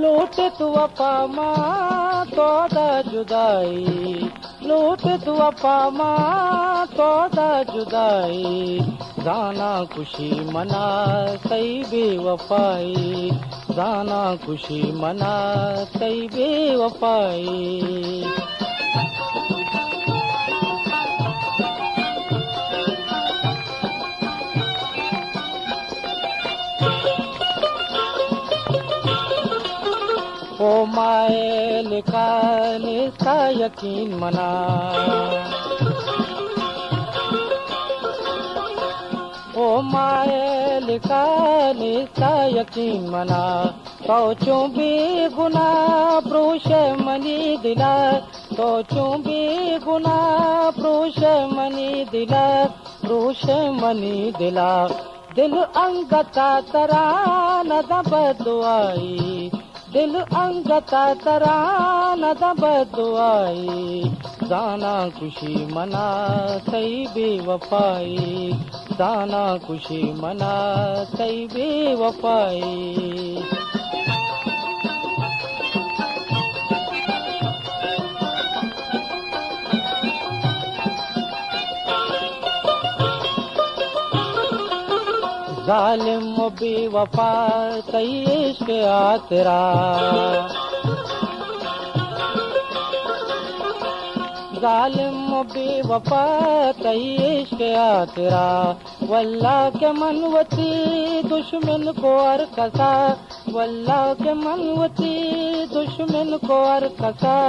लूट तू अपा मां तोदा जुदाई, लूट तू अपा मां तोदा जुदाई, जाना खुशी मना सही बेवफाई, जाना खुशी मना सही बेवफाई। ओ माए लिखाने सा यकीन मना, ओ माए लिखाने सा यकीन मना, सोचूं भी गुना प्रोश मनी दिला, सोचूं भी गुना प्रोश मनी दिला, प्रोश मनी दिला, दिल अंगता तरा न बदुआई, दिल अंगता तरा न बदुआई, जाना खुशी मना सही बेवफाई, जाना खुशी मना सही बेवफाई। जालिम बेवफा सही इश्क आ तेरा, जालिम बेवफा सही इश्क आ तेरा, वल्लाह के मनवती दुश्मन को अर कसा, वल्लाह के मनवती दुश्मन को अर कसा,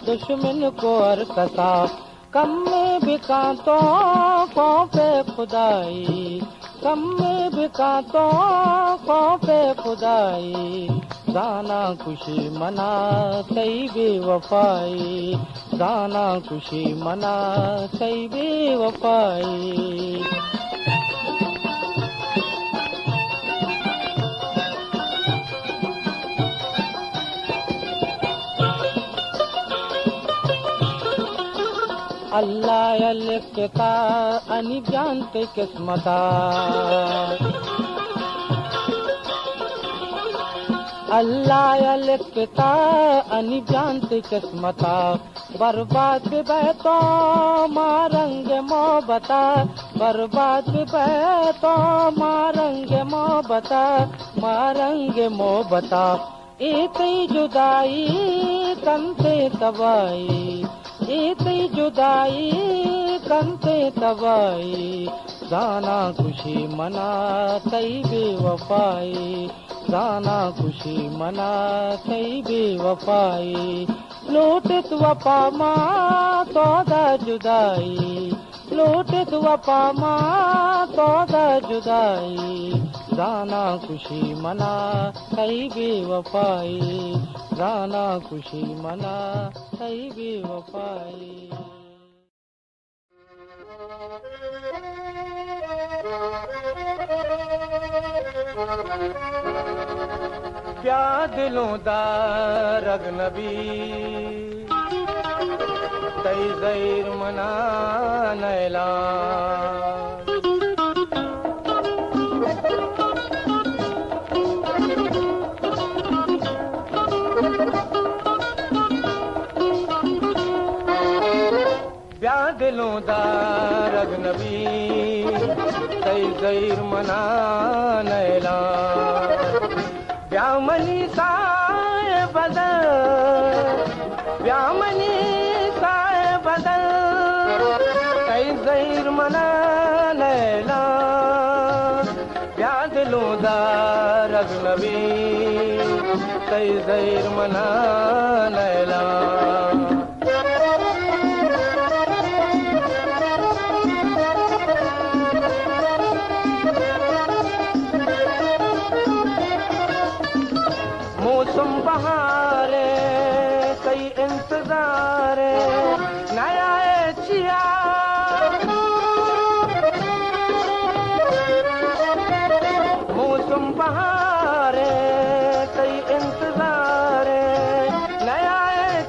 दुश्मन को अर कसा, कम में भी कांटों को पे खुदाई, कम में भी कांटों को पे खुदाई, जाना खुशी मना सही बेवफाई, जाना खुशी मना सही बेवफाई। अल्लाह लिखता अनि जानते किस्मता, अल्लाह लिखता अनि जानते किस्मता, बर्बाद बैतो मारंग मोहब्बता, बर्बाद बैतो मारंग मोहब्बता, मारंग मोहब्बता, इतनी जुदाई कंते तबाई, इतनी जुदाई कंते तबाई, जाना खुशी मना सही बेवफाई, जाना खुशी मना सही बेवफाई। लूट तू अपा मां तोदा जुदाई, लूट तू अपा मां तोदा जुदाई, जाना खुशी मना सही बेवफाई, जाना खुशी मना सही बेवफाई। क्या दिलों दा रगनबी तई ज़ैर मना नैला, ब्या दिलों दा रगनबी तई ज़ैर मना नैला, ब्या मनी साए बदल, ब्या मनी साए बदल तई ज़ैर मना नैला, ब्या दिलों दा रगनबी तई ज़ैर मना नैला। मौसम बहारे कई इंतजार नया चिया, मौसम बहारे कई इंतजार नया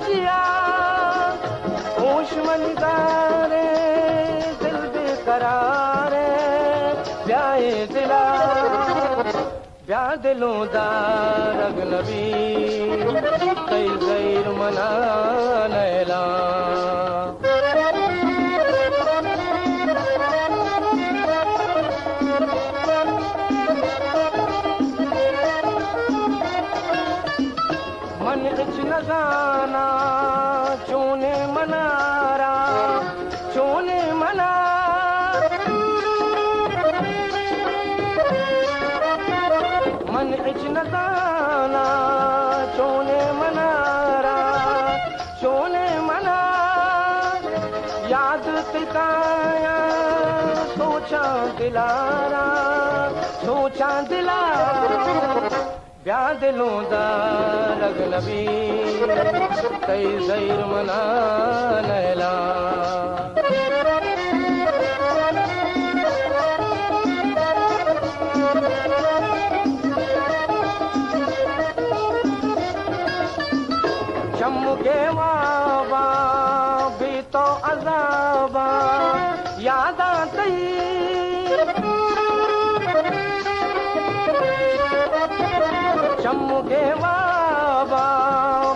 चिया, होश मंगारे दिल बेकरार ब्याए दिला, ब्या दिलों दा अजनबी कई गैर मना नैला मन इच नजाना चोने मनारा चोने मना मन इच नजाना चोने मनारा चोने मना याद तिकाया सोचा दिलारा ब्या दिलों दा अजनबी कई ज़ैर मना नैला चमके वाबा भी तो अज़ाबा याद आती चमके वाबा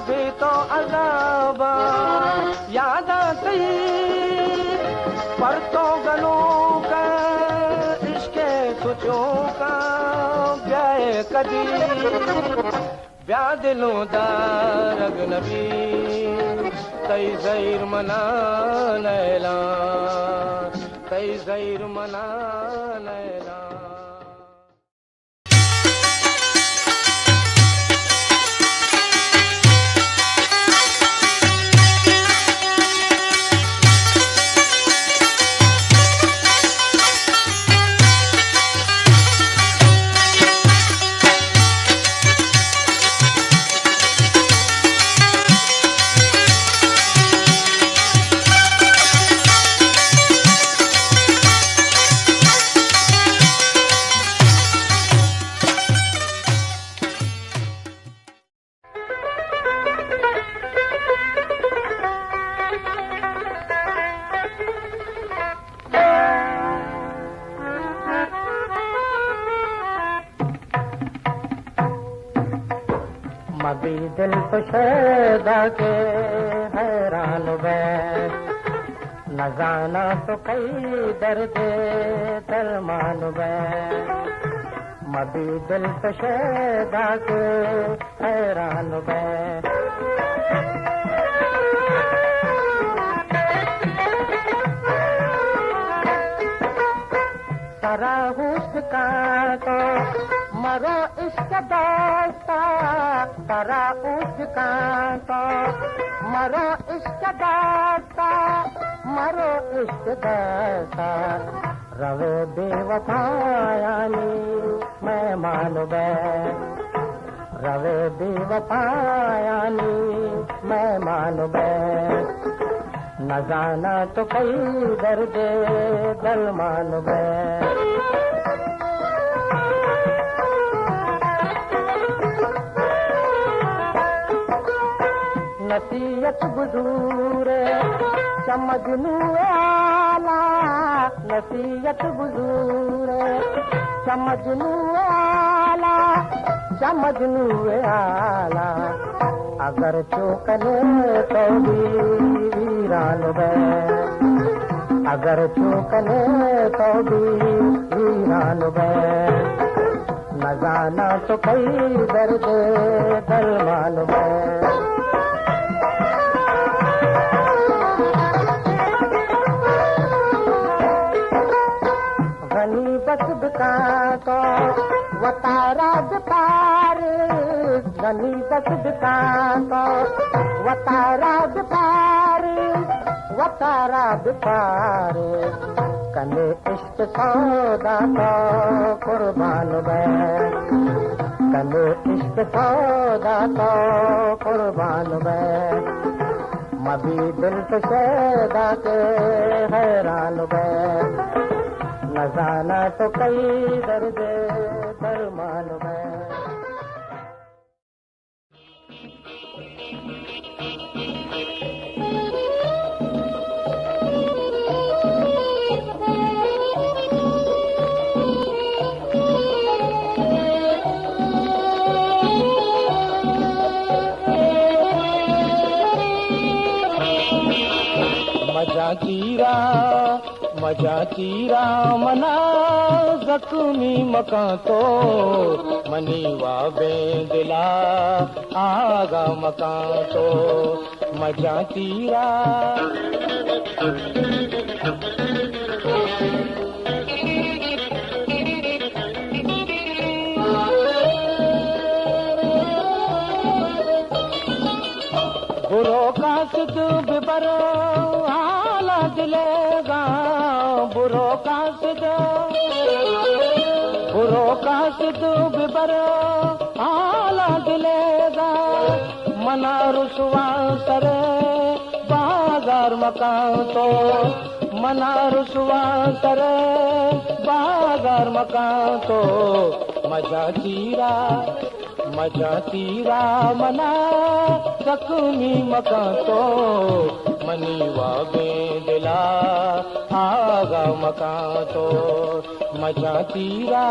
भी तो अज़ाबा याद आती पर तो गलों का इश्क़े तुझो का ब्याए कदी ब्या दिलों दा अजनबी कई ज़ैर मना नैला कई ज़ैर मना नैला मबी दिल तो शैदा के हैरान वे न जाना तो कई दर्द दरमान वे मबी दिल तो शैदा के हैरान वे सारा हुस्न तो मरो इश्क दास्ता तारा उसका तो मरो इश्क दास्ता मरो इश्क दास्ता रवे बेवफायानी मैं मान बे रवे बेवफायानी मैं मान बे न जाना तो कई दर्द दल मान बे नसीहत बुजूर समझनू आला नसीहत बुजूर समझनू आला अगर चूकने तो भी वीरान बे अगर चूकने तो भी वीरान बे न जाना तो कई दर्द दलमान बे बसबका तो वतारा पार गनी बसबका तो वतारा पार कने इश्क सौदा तो कुर्बान बे कने इश्क सौदा तो कुर्बान बे मबी दिल तो शैदा के हैरान बे न जाना तो कई दर्द दरमान में मजा मना जख्मी मकां तो मनीवा बेंदिला आगा मकां तो मजा तीरा बुरो कासिद बिबर आला दिलेगा बुरो कासिद बिबर आला दिलेगा मना रुसवा सरे बाजार मकान तो मना रुसवा सरे बाजार मकान तो मजा तीरा मना जख्मी मकां तो मनीवा बेंदिला आगा मकां तो मजा तीरा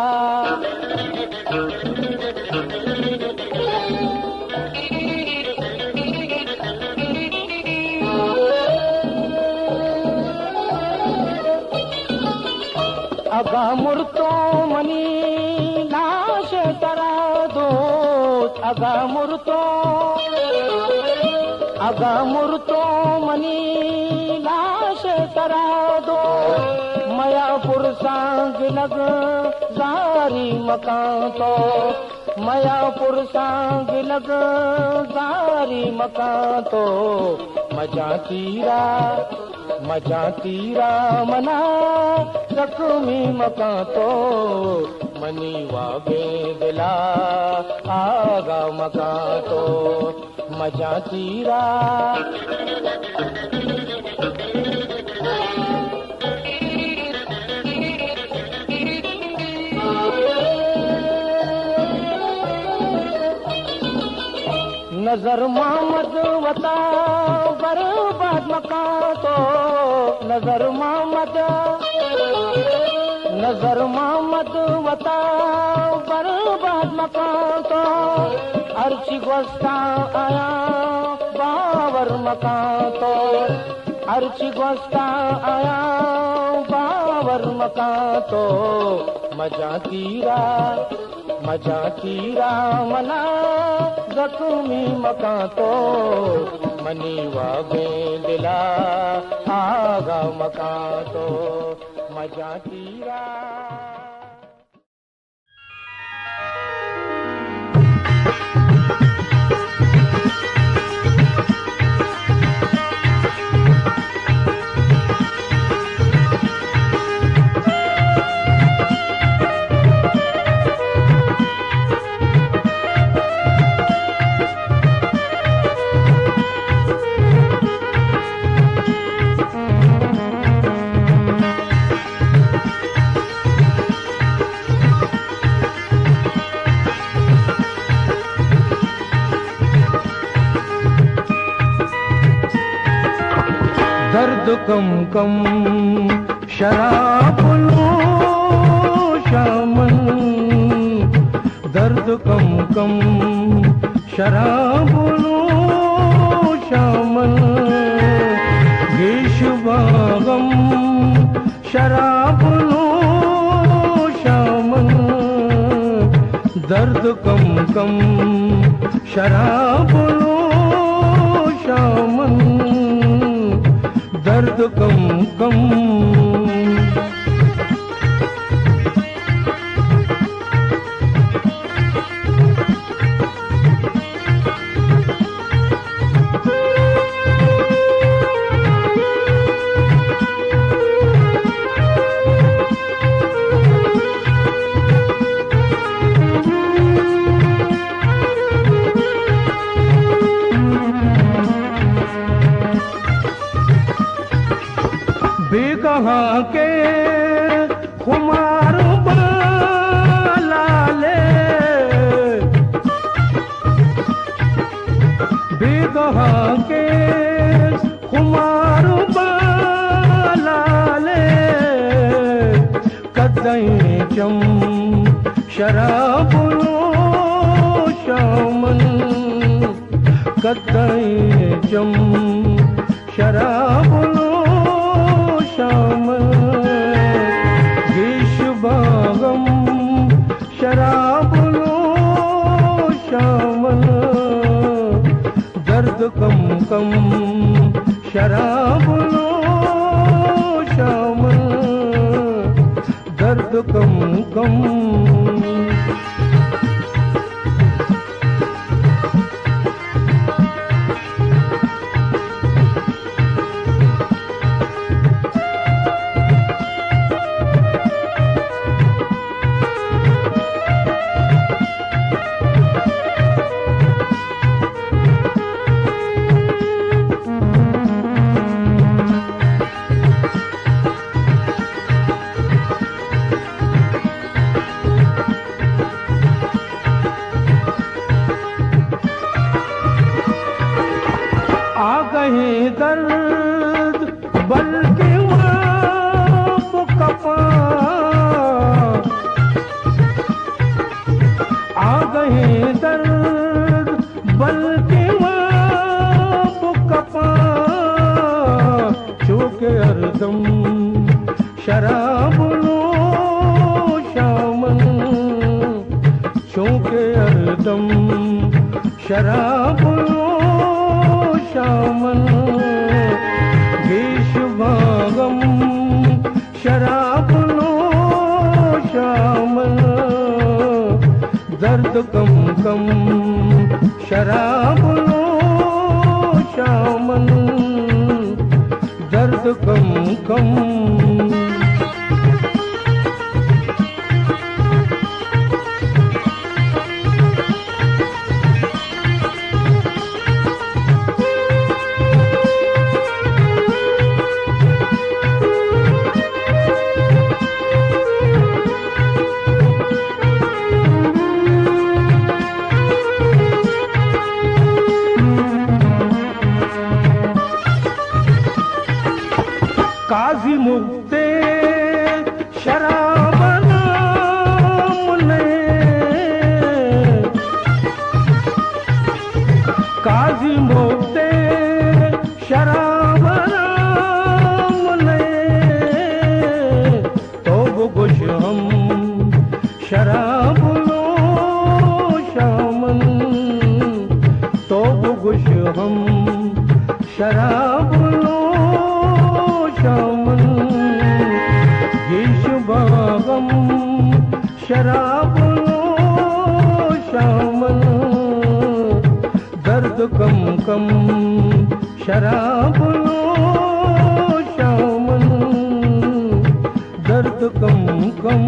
अगा मुर्तो मनी लाश तरा दो अगा मुर्तो मनी लाश तरा दो मया पुरसांग लग जारी मकां तो मया पुरसांग लग जारी मकां तो मजा तीरा मना जख्मी मकां तो मनीवा बेंदिला आगा मकां तो मजा तीरा नजर मोहम्मद वता बर्बाद मकां तो नजर मोहम्मद वता बर्बाद मकां तो अर्ची गोस्ता आया बावर मकां तो अर्ची गोस्ता आया बावर मकां तो मजा तीरा मना जख्मी मकां तो मनीवा बेंदिला आगा मकां तो मजा तीरा दर्द कम शराब नोशामन दर्द कम शराब नोशामन गेशवागम शराब नोशामन दर्द कम शराब नोशामन दर्द कम बेगहा के खुमार लाले बेगहा के खुमार लाले कदई चम शराब नोशामन कदई चम शराब शामल गिश बागम शराब लो शामल दर्द कम कम शराब लो शामल दर्द कम कम दर्द बल्कि माप कपा आ गए दर्द बल्कि माप कपा चूके हरदम शराब लो शामल चूके हरदम शराब लो शामल गिश बागम शराब लो शामल दर्द कम कम शराब लो शामल दर्द कम कम काजी मुक्ते शराब नाम ने काजी मुक्ते शराब नाम ने तो गुश हम शराब लो शामल तो गुश हम शराब लो शामल गिश बागम शराब लो शामल दर्द कम कम शराब लो शामल दर्द कम कम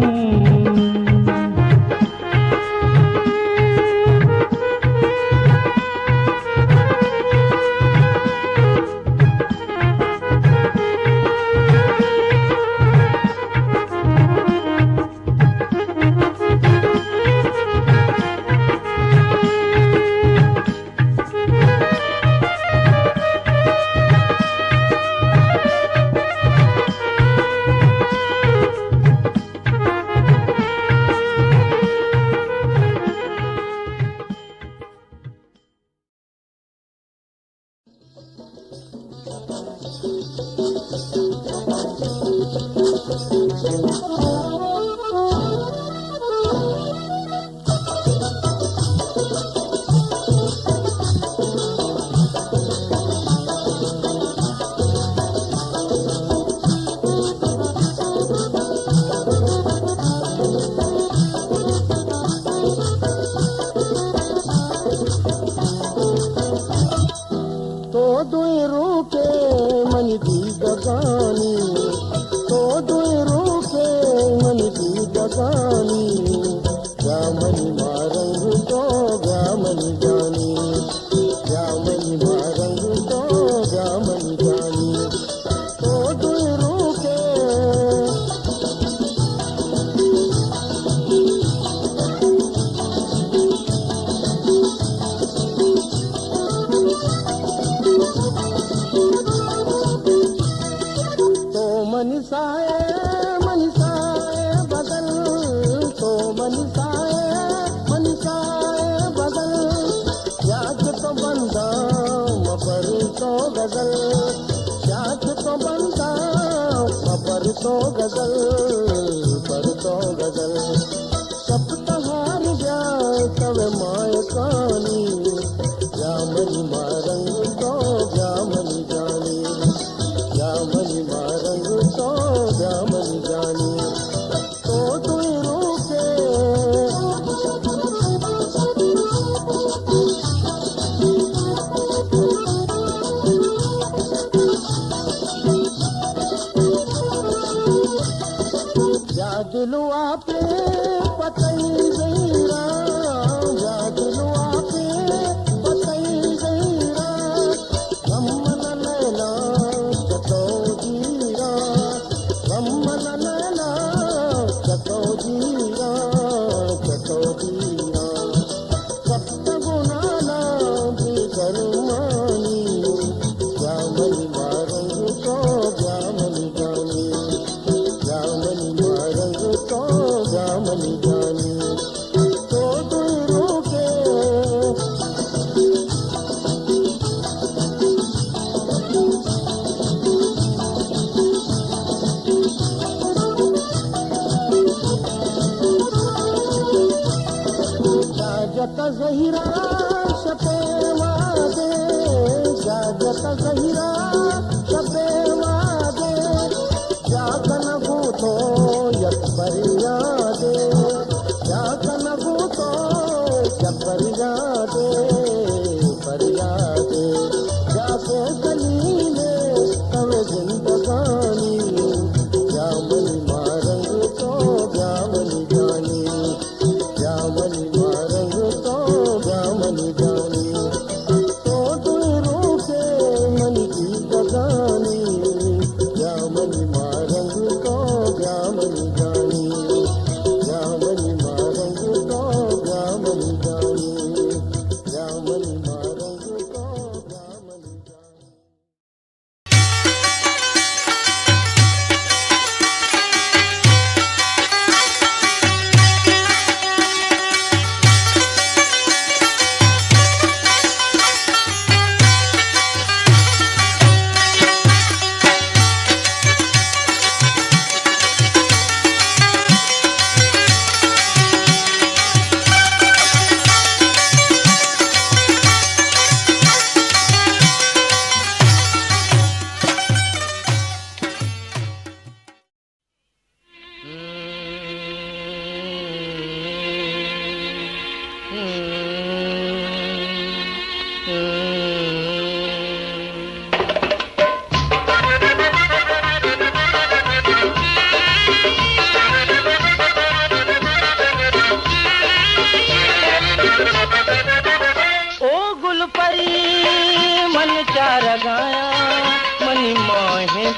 तो गजल पर तो गजल सप्तहार जाए तब माय कानी जामनी मारंग तो जामनी जानी जामनी मारंग तो जामनी जानी तो तुम रूपे दिलवा पे पतई गईरा या दिलवा पे पतई गईरा गमन नैना चतो जीरा गमन नैना चतो जीरा सप्त गुनाना भी करुमानी जामनी मारंग तो जामनी जानी जामनी मारंग तो जामनी जानी तो दूरों के जाजत जहीरा शपे वादे जाजत जहीरा शपे वादे जागन भूतो यत परियादे जागन भूतो यत परियादे परियादे जाके कलीले तव जिंदगानी जामनी मारंग तो जामनी जानी जामनी मारंग तो जामनी जानी तो दूरों के मन की बगानी जामनी मारंग तो जामनी जानी जामनी मारंग तो जामनी जानी जामनी मारंग तो जामनी जानी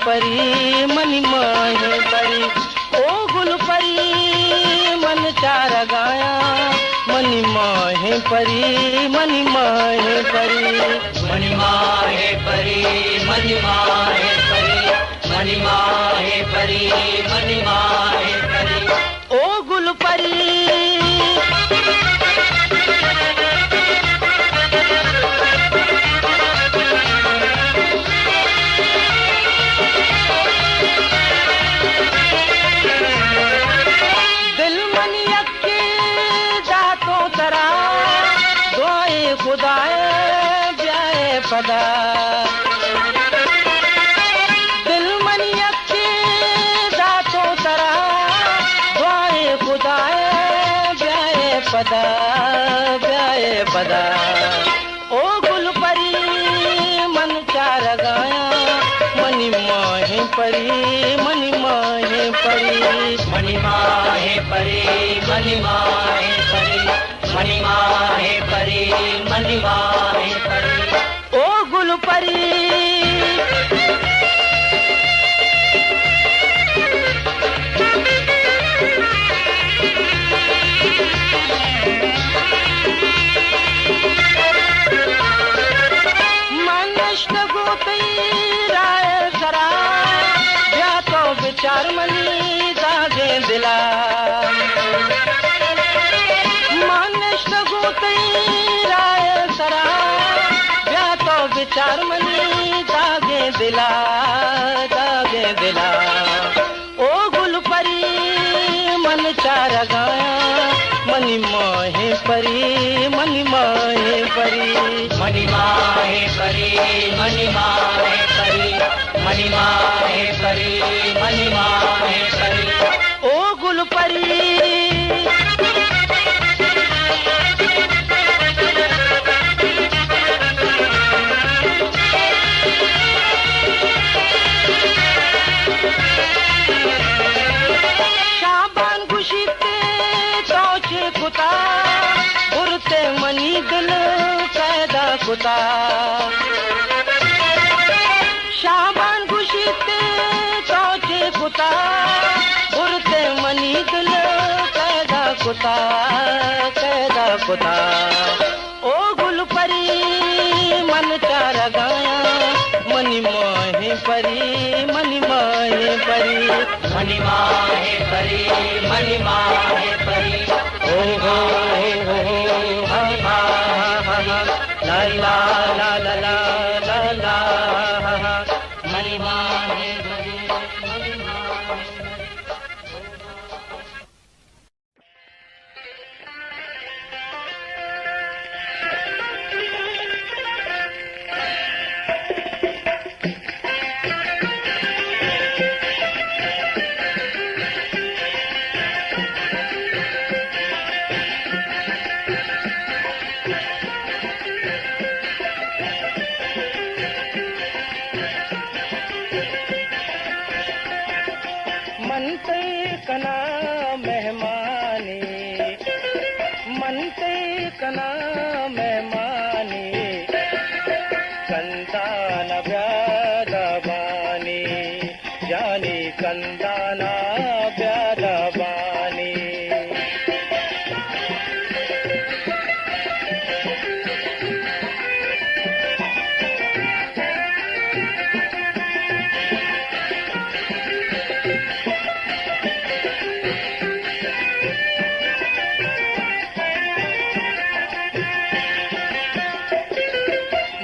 परी मनी माहे परी ओ गुल परी मन चार गाया मनी माहे परी मनी माहे परी मनी माहे परी मनी माहे परी मनी माहे परी मनी माहे परी ओ गुल परी पदा दिल मनी अक्की दातों तरा दुआए खुदाए ब्याए पदा ओ गुल परी मन चार गाया मनी माहे परी मनी माहे परी मनी माहे परी मनी माहे परी मनी माहे परी मनी माहे परी ओ गुल परी मनष्ट गोपी राय सरा या तो विचार मनी जागे दिला मनष्ट गोपी राय सरा विचार मनी जागे दिला मणिमा है परी मणिमा है परी मणिमा है परी मणिमा है परी ओ गुलपरी शाबान गुशिते तोचे कुता उरते मनी दिल कैदा कुता शाबान गुशिते तोचे कुता उरते मनी दिल कैदा कुता ओ गुलपरी मन चार गाया मनी मोहे परी मणिमा है परी मणिमा है परी ओ हो हा हा हा हा ला ला ला ला ला ला ला हा मणिमा है परी मणिमा है मनते कना मेहमानी मनते कना मेहमानी कंदान व्यादवानी जानी कंदाना व्यादवानी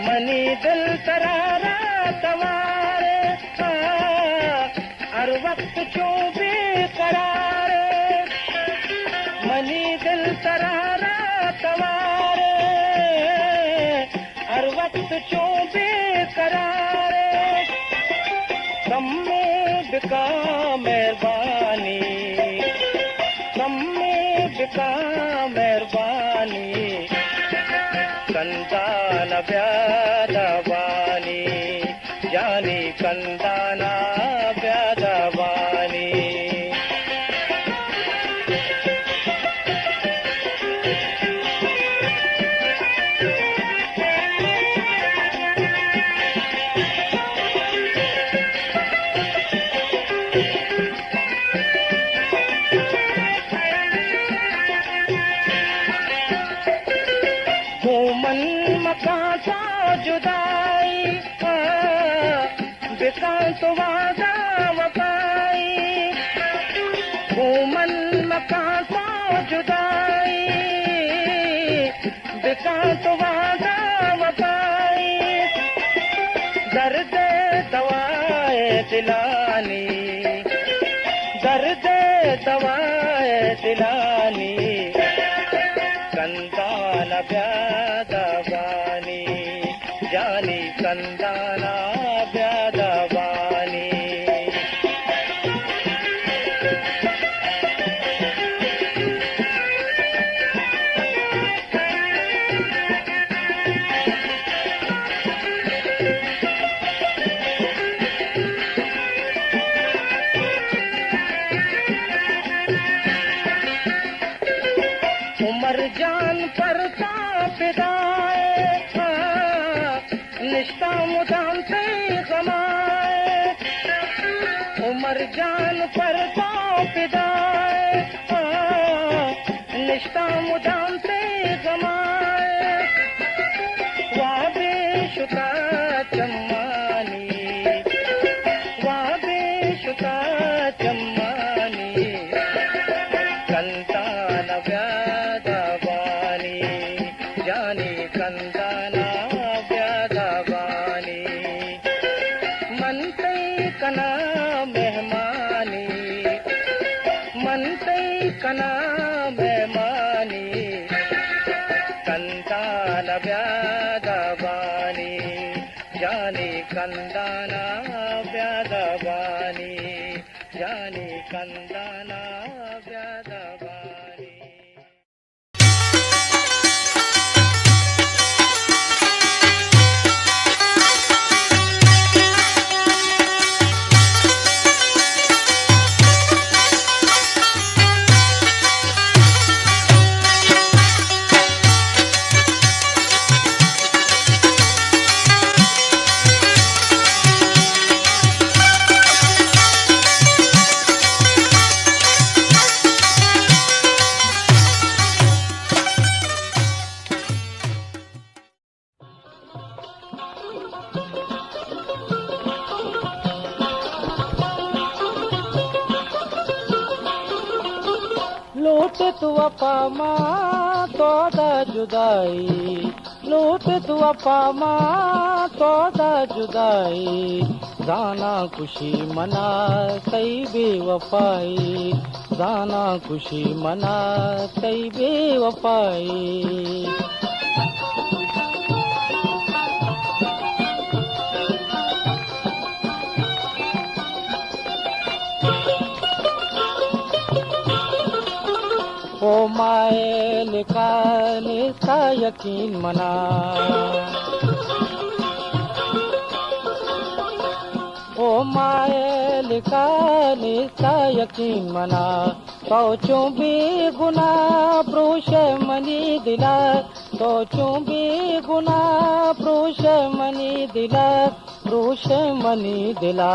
मनी दिल तरारा तवारे हर वक्त क्यों बेकरार मनी दिल तरारा तवारे हर वक्त क्यों बेकरार कम में बिका मेहरबानी कम में बिका मेहरबानी कंदान व्यादवानी जानी कंदाना व्यादवानी मन मका सा जुदाई बिका तो वादा वफाई मन मका सा जुदाई बिका तो वादा वफाई दर्द दवाए दिलानी दर्द दवाए दिलानी कंदान व्यादवानी जानी कंदाना व्यादवानी उमर जान पर फिदाए निष्ठा मुदाम से गमाए उमर जान पर फिदाए निष्ठा मुदाम से गमाए वाह बेशुका चम्मानी वाह बेशुका चम्मानी कंदान व्यादवानी जानी कंदाना व्यादवानी मनते कना मेहमानी मनते कना मेहमानी कंदान व्यादवानी ಕಂದನ ವ್ಯಾದವಾನಿ ಜಾನಿ ಕಂದನ ವ್ಯಾದವಾನಿ. लूट तू अपा मां तोदा जुदाई, लूट तू अपा मां तोदा जुदाई, जाना खुशी मना सही बेवफाई, जाना खुशी मना सही बेवफाई. ओ मायल का निस्ता यकीन मना, ओ मायल का निस्ता यकीन मना, सोचूं भी गुना प्रोश मनी दिला, सोचूं भी गुना प्रोश मनी दिला, प्रोश मनी दिला.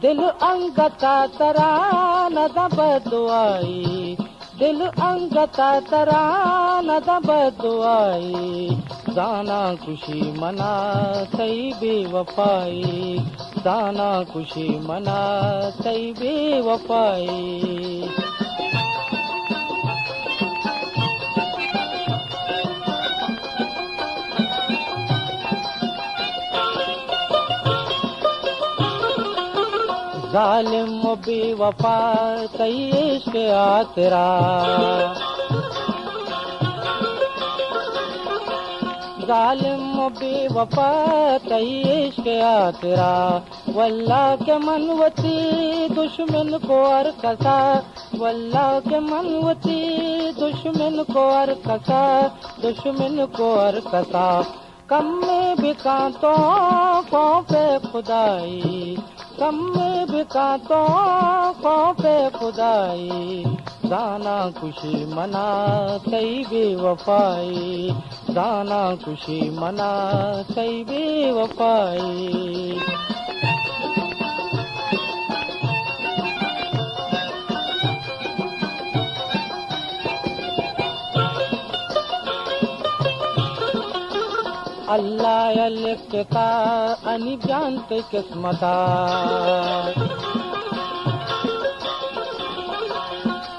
दिल अंगता तरान दब दुआई, दिल अंगता तरान दब दुआई, जाना खुशी मना सही बेवफाई, जाना खुशी मना सही बेवफाई. जालिम बेवफा सही इश्क आ तेरा, जालिम बेवफा सही इश्क आ तेरा, वल्लाह के मनवती दुश्मन को अर कसा, वल्लाह के मनवती दुश्मन को अर कसा, दुश्मन को अर कसा. कम में भी कांटों को पे खुदाई, कम में भी कांटों को पे खुदाई, जाना खुशी मना सही बेवफाई, जाना खुशी मना सही बेवफाई. अल्लाह लिखता अनि जानते किस्मता,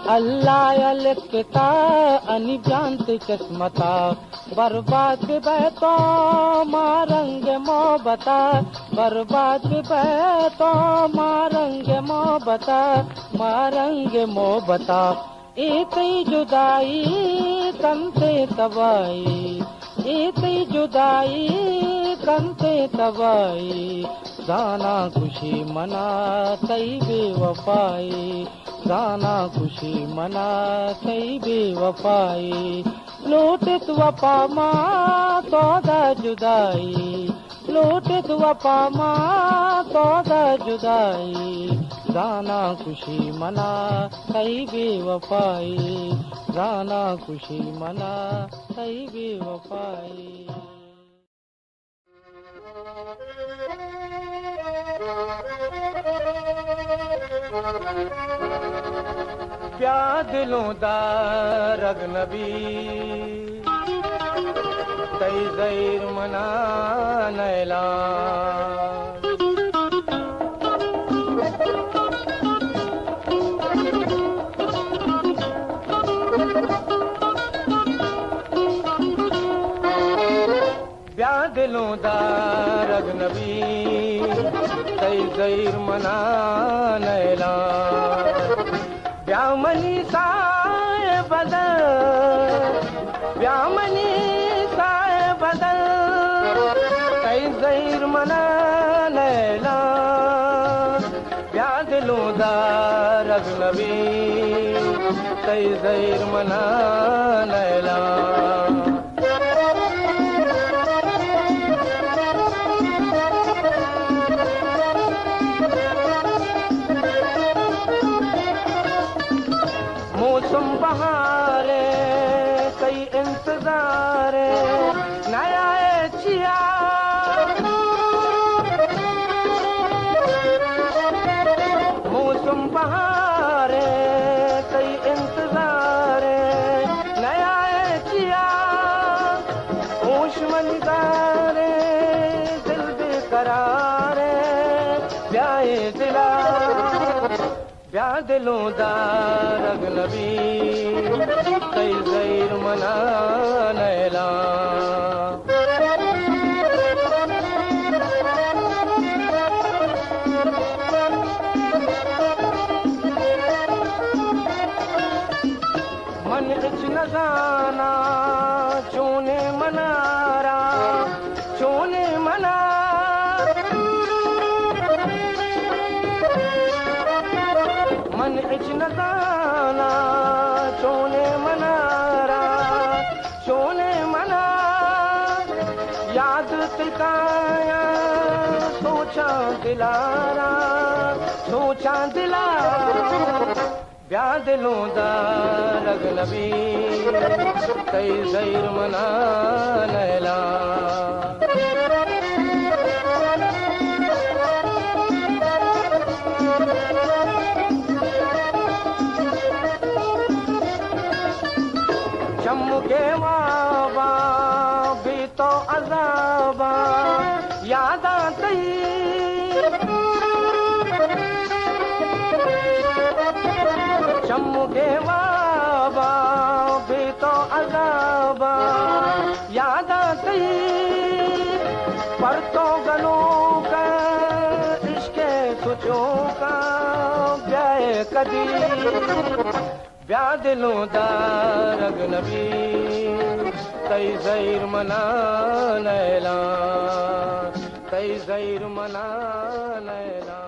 अल्लाह लिखता अनि जानते किस्मता, बर्बाद बहतो मारंग मोहब्बता, बर्बाद बहतो मारंग मोहब्बता, मारंग मोहब्बता. इतनी जुदाई कंते तबाई, इतनी जुदाई कंते तबाई, जाना खुशी मना सही बेवफाई, जाना खुशी मना सही बेवफाई. लूट तू अपा मां तोदा जुदाई, लूट तू अपा मां तोदा जुदाई, जाना खुशी मना सही बेवफाई, जाना खुशी मना सही बेवफाई. प्या दिलों दा रगनबी तई ज़ैर मना नैला, प्या दिलों दा रगनबी तई ज़ैर मना नैला, ब्यामनी साए बदल, ब्यामनी साए बदल, कई ज़हीर मना लैला ब्या दिलों दा अजनबी तई ज़हीर मना लैला मौसम बहारे कई इंतजार नया चिया मौसम बहारे कई इंतजार नया चिया होश मंदारे दिल बेकरार ब्याए दिला ब्या दिलों दा अजनबी कई ज़हीर मना लैला मन इच न जाना चोने मनारा चोने मना मन इच न जाना चोने मनारा चोने मना याद तिकाया सोचा दिलारा सोचा दिलारा ब्या दिलों दा अजनबी कई ज़हीर मना लैला चमके वाबा भी तो अज़ाबा याद आती चमके वाबा भी तो अज़ाबा याद आती पर तो गलों का इश्क़े सोचों का ब्याए कदी ब्या दिलों दा अजनबी कई ज़हीर मना लैला कई ज़हीर मना लैला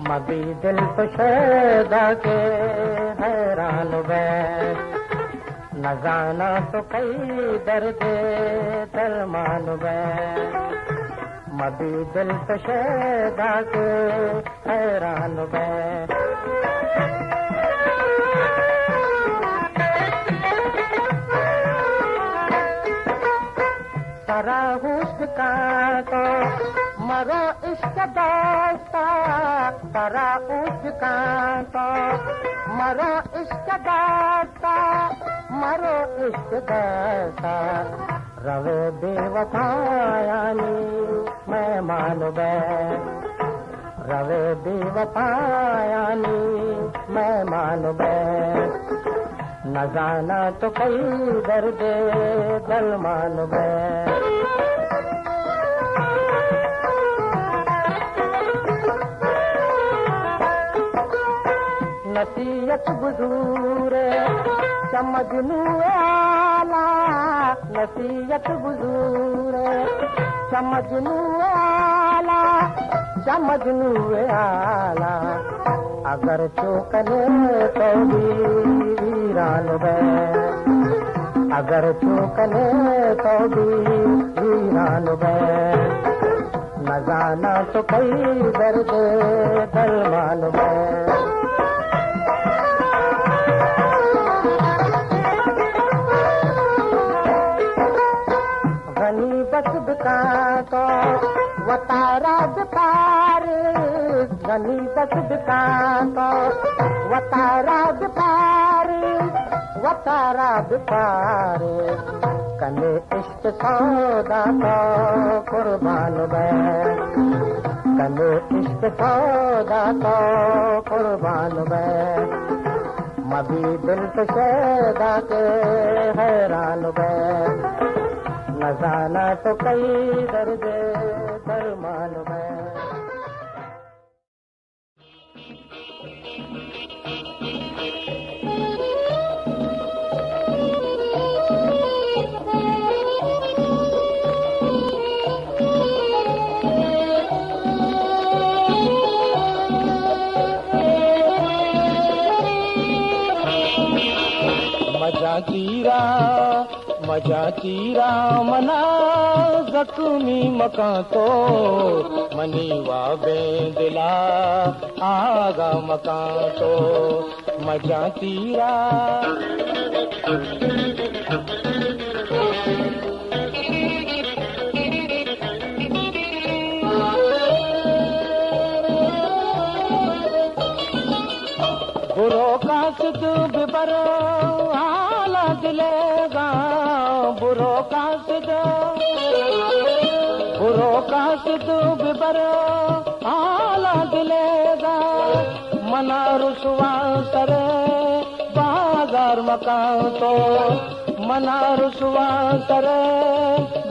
मबी दिल तो शैदा के हैरान वे न जाना तो कई दर्द दरमान वे मबी दिल तो शैदा के हैरान वे सारा हुस्न का तो मरो इश्क दास्ता सारा उसका तो मरो इश्क दास्ता मरो इश्क दास्ता रवे बेवफायानी मैं मान बे रवे बेवफायानी मैं मान बे न जाना तो कई दर्द दल मान बे नसीहत बुजूर समझनू आला नसीहत बुजूर समझनू आला समझनू आला अगर चौकने तो वीरान बे अगर चौकने तो वीरान बे न जाना तो कई दर्द दलमान बे वतारा पार घनी दस दुकान वतारा पार कने इश्क सौदा तो कुर्बान बै कने इश्क सौदा तो कुर्बान बै मबी दिल तो शैदा के हैरान बै न जाना तो कई दर्जे दरमान बै मजा चीरा मना जख्मी मकां तो मनी वाबे दिला आगा मकां तो मजा चीरा बुरो कासिद बिबर आला दिलेगा बुरो कासिद बिबर आला दिलेगा मना रुसवा सरे बाजार मकान तो मना रुसवा सरे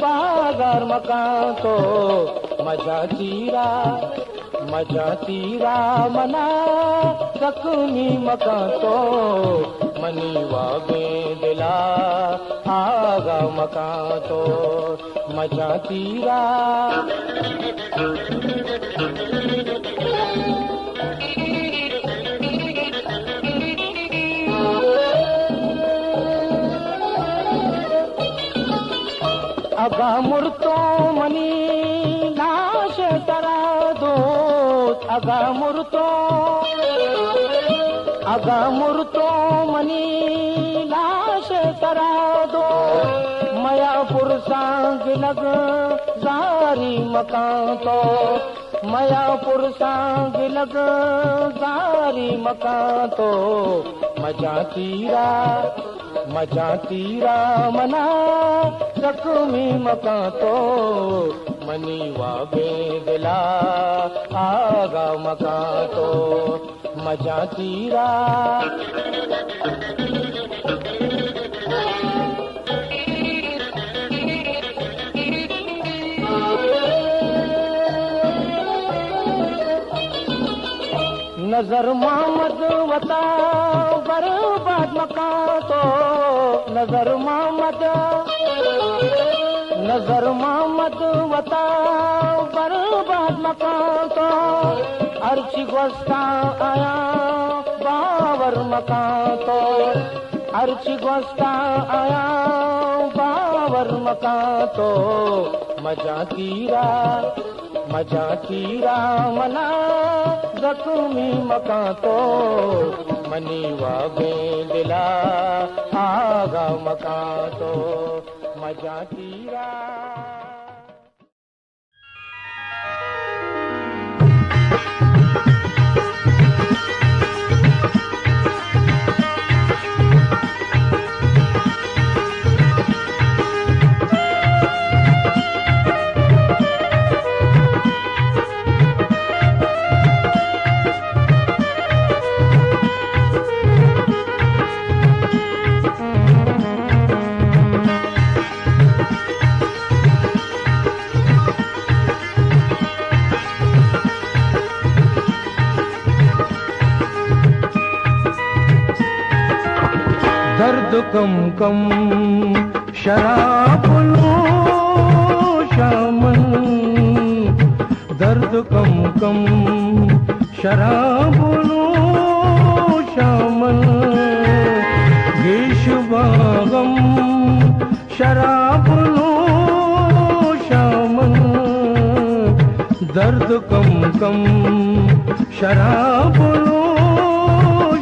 बाजार मकान तो मजा चीरा मना जख्मी मकां तो मनी वागे दिला आगा मकां तो मजा चीरा अगा मुर्तो मनी लाश तरा दो अगा मुर्तो मनी लाश तरा दो मया पुरसांग लग जारी मकान तो मया पुरसांग लग जारी मकान तो मजा चीरा मना जख्मी मकां तो मनी वाबे दिला आगा मकां तो मजा चीरा नजर मोहम्मद वता बर्बाद मकां तो नजर मोहम्मद वता बर्बाद मकां तो अर्ची गोस्ता आया बावर मकां तो अर्ची गोस्ता आया बावर मकां तो मजा चीरा मना जख्मी मकां तो मनी वागे दिला आगा मकां तो मजा चीरा दर्द कम शराब शामन दर्द कम शराब शामन गेशवागम शराब शामन दर्द कम शराब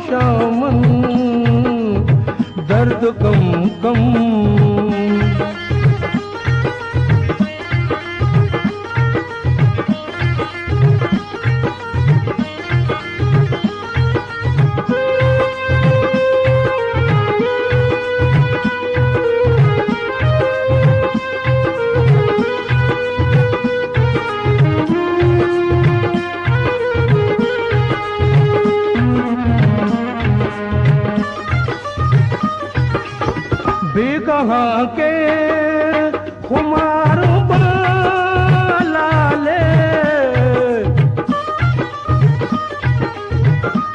शामन दर्द कम बेगहा के खुमार लाले,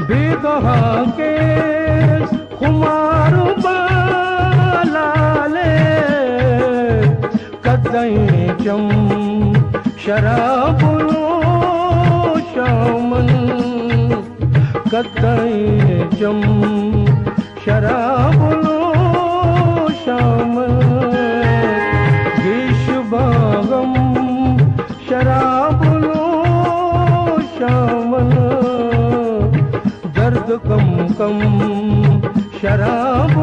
बेगहा के खुमार लाले, कदई चम शराब शामन, कदई चम शराब शामन, गिश बागम शराब शामन, दर्द कम कम शराब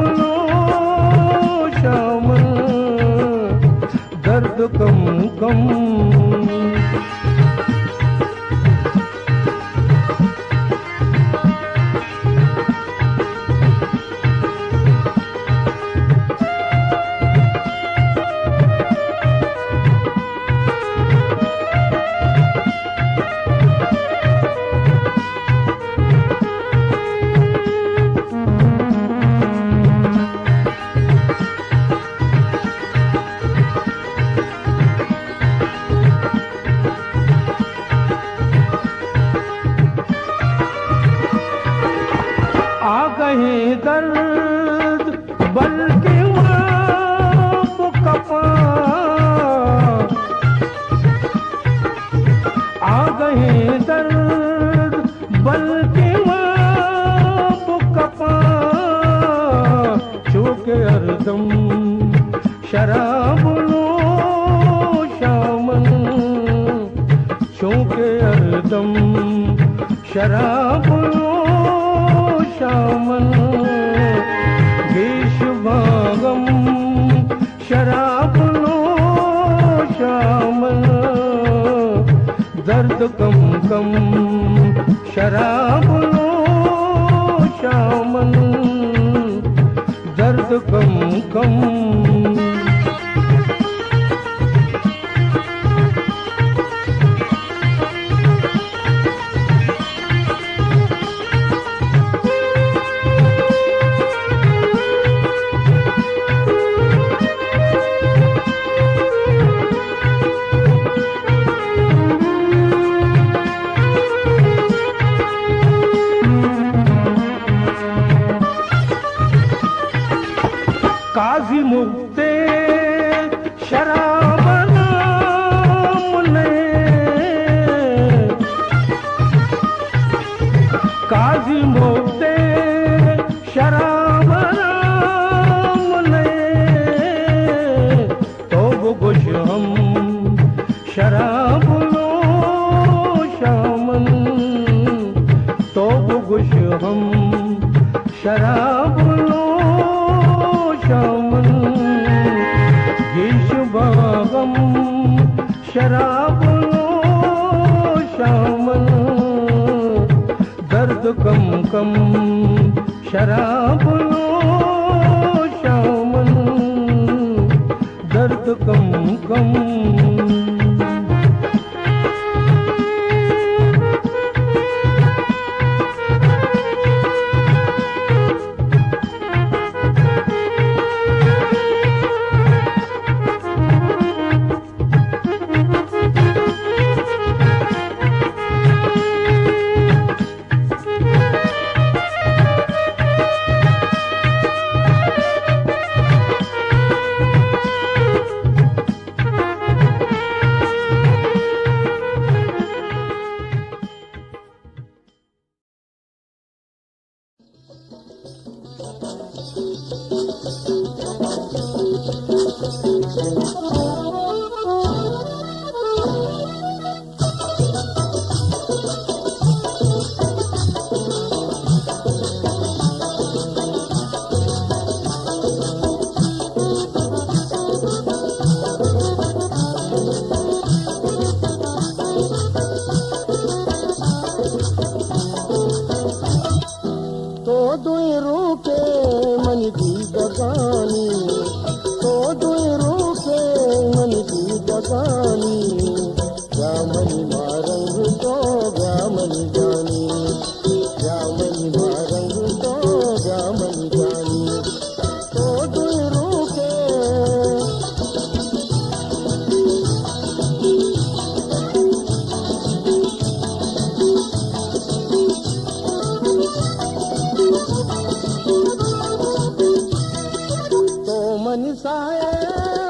शामन, दर्द कम कम। आ गए दर्द बल्कि माप कपा, आ गए दर्द बल्कि माप कपा, चूके अर्दम शराब शामन, चूके अर्दम शराब शामन, गिश बागम शराब शामन, दर्द कम कम शराब शामन, दर्द कम कम। काजी मुक्ते शराब नाम ने, काजी मुक्ते शराब नाम ने, तो गुश हम शराब शामन, तो गुश हम शराब शामन, गिश बागम शराब शामन, दर्द कम कम शराब शामन, दर्द कम कम।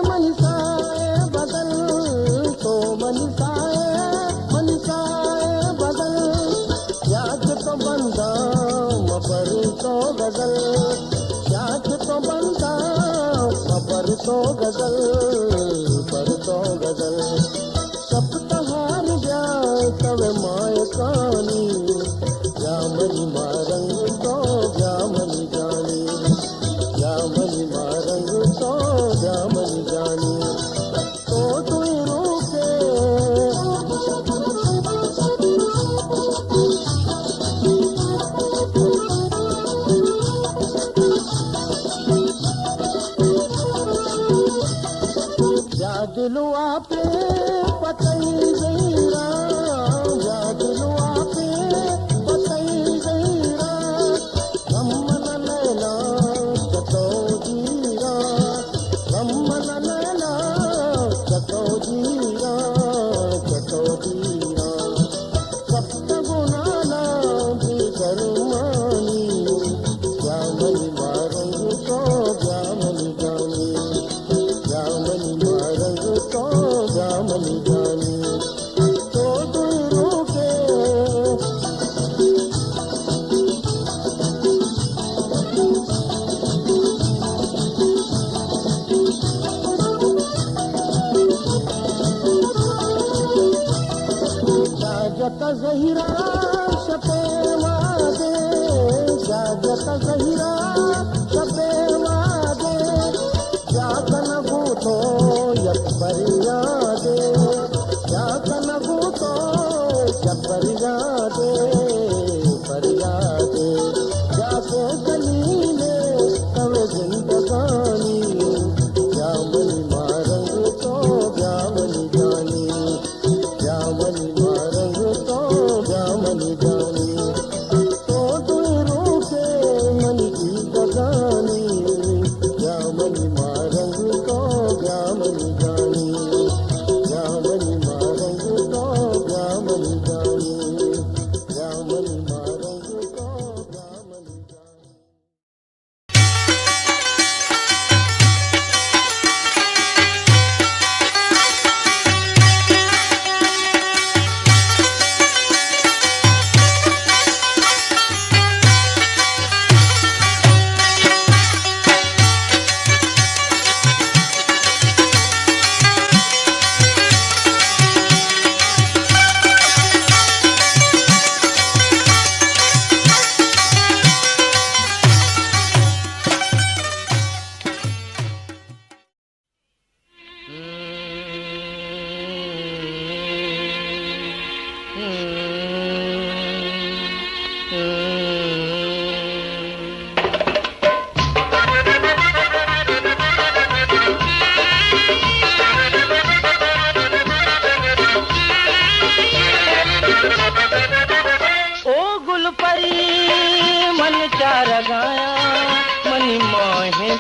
मनीषाए बदल तो मनीषाए बदल याद तो बंदा मबर तो गजल याद तो बंदा मबर तो गजल पर तो गजल सब तहार जाए तवे माय कानी जामनी मारंग तो जामनी जानी जामनी मारंग तो जामनी जानी तो तुई रूपे जा दिलु आपे पतई गईरा जा दिलु आपे पतई गईरा गम्मन नैना जतो जीरा गम्मन नैना जतो जीरा सप्त गुणाना भी करमानी जामनी मारंग तो जामनी जानी जामनी मारंग तो जामनी जानी तो दूरों के जाजत जहीरा शपे वादे जाजत जहीरा शपे वादे जाकन भूतो यपरियादे जाकन भूतो यपरियादे परियादे जाके गलीले तवे जिंदगानी जामनी मारंग तो जामनी जानी जामनी मारंग तो जामनी जानी तो दूरों के मन की गगानी जामनी मारंग तो जामनी जानी जामनी मारंग तो जामनी जानी जामनी मारंग तो जामनी जानी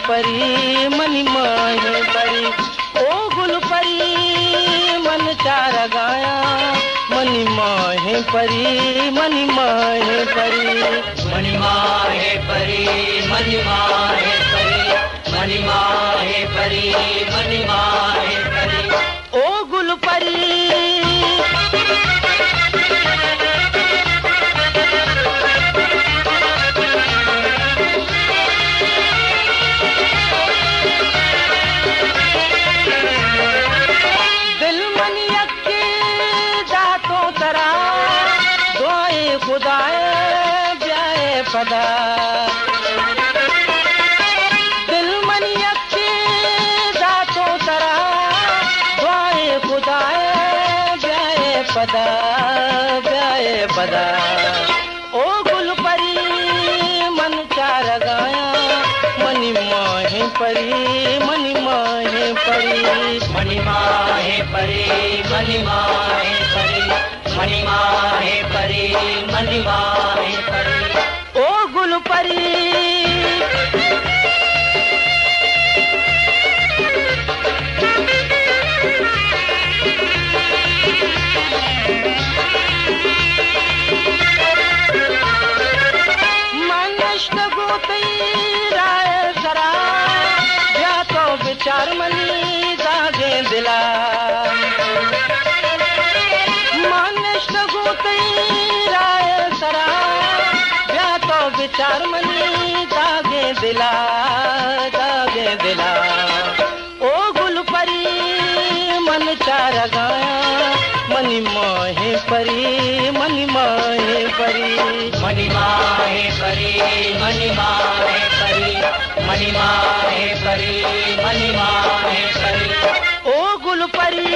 परी मनी माहे परी ओ गुल परी मन चार गाया मनी माहे परी मनी माहे परी मनी माहे परी मनी माहे परी मनी माहे परी मनी माहे परी ओ गुल परी पदा दिल मनी अखी दातो तरा दुआए खुदाए ब्याए पदा ओ गुल परी मन चार गाया मनी माहे परी मनी माहे परी मनी माहे परी मनी माहे परी मनी माहे परी मनी माहे परी ओ गुल परी मनष्ट गोती राय सरा या तो विचार विचार मनी जागे दिला मानष्ट गोते राय सरा व्यातो विचार मनी जागे दिला ओ गुल परी मन चार गाया मनी मोहे परी मनी मोहे परी मनी माहे परी मनी माहे परी मनी माहे परी मनी माहे परी ओ गुल परी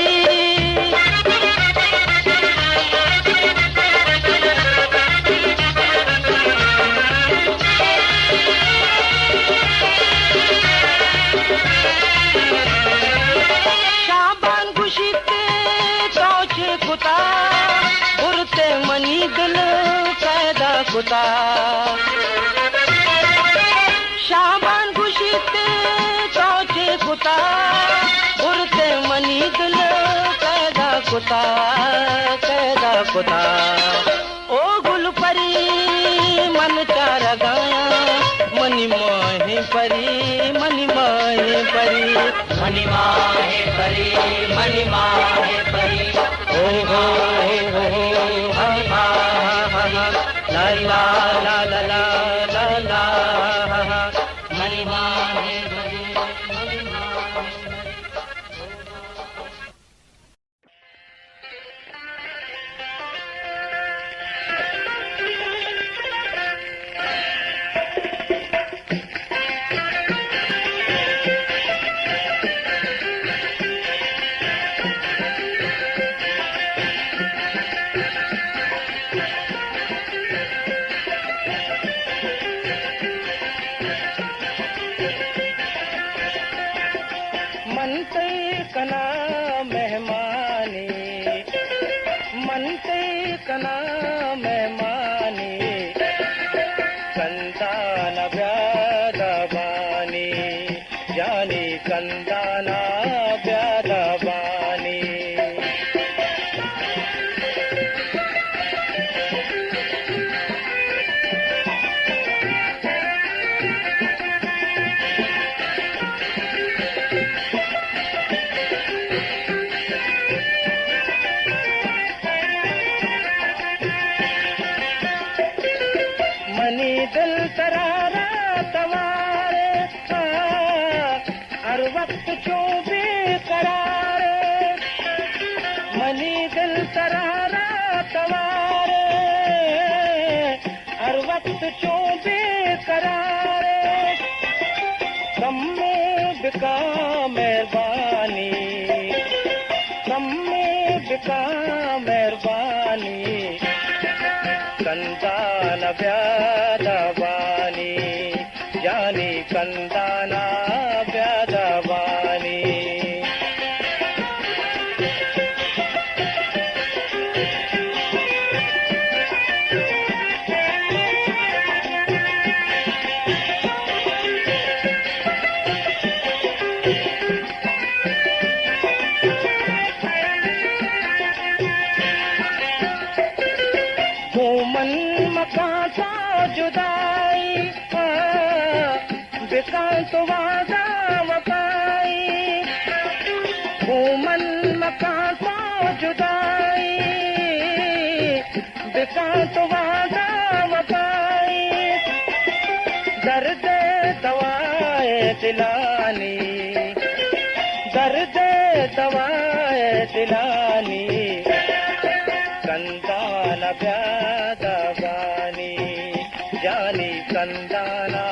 शाबान खुशीते तोचे कुता बुरते मनी दिल कैदा कुता शाबान खुशीते तोचे कुता बुरते मनी दिल कैदा कुता ओ गुल परी मन चार गाया मनी मोहे परी मनी मोहे परी मनी माहे परी मनी माहे परी ओ हो हा हा हा ला ला ला ला ला ला ला मनी माहे परी मनी माहे मनते कना मेहमानी मनते कना मेहमानी कंदान व्यादवानी जानी कंदाना व्यादवानी मनी दिल तरारा तवारे हर वक्त क्यों बेकरार मनी दिल तरारा तवारे हर वक्त क्यों बेकरार कम में बिका मेहरबानी कम में बिका मेहरबानी कंदान व्यादवानी जानी कंदाना व्यादवानी घूमन मकान सा जुदाई बिका तो वादा वफाई घूमन मकान सा जुदाई बिका तो वादा वफाई दर्द दवाए दिलानी दर्द दवाए दिलानी कंदान व्यादवानी जानी कंदाना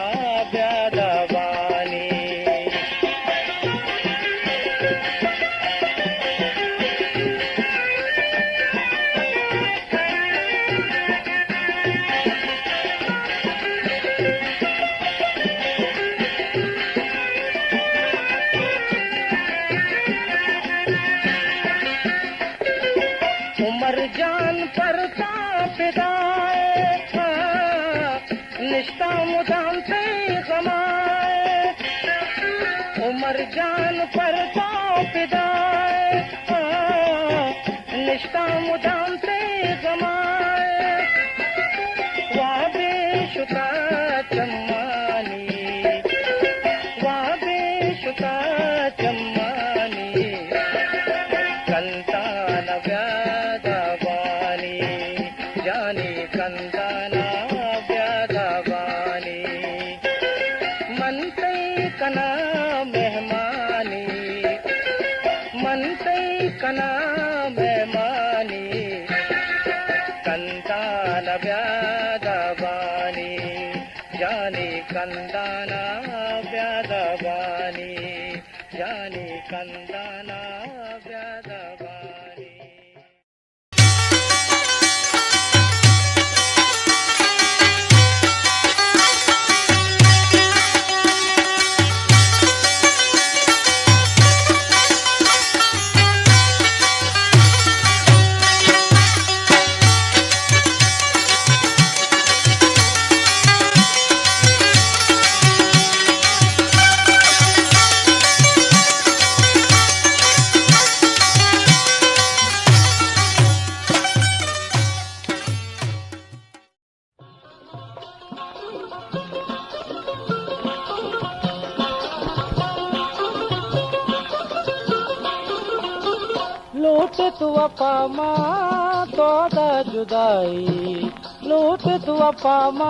व्यादवानी उमर जान पर फिदाए निष्ठा मुदाम से समाए उमर जान पर फिदाए निष्ठा मुदाम से समाए वाह बेशुका चम्मानी वाह बेशुका चम्मानी मनतै कना मेहमानी कंदान व्यादवानी जानी कंदाना व्यादवानी जानी कंदाना व्यादवानी लूट तू अपामा तोदा जुदाई लूट तू अपामा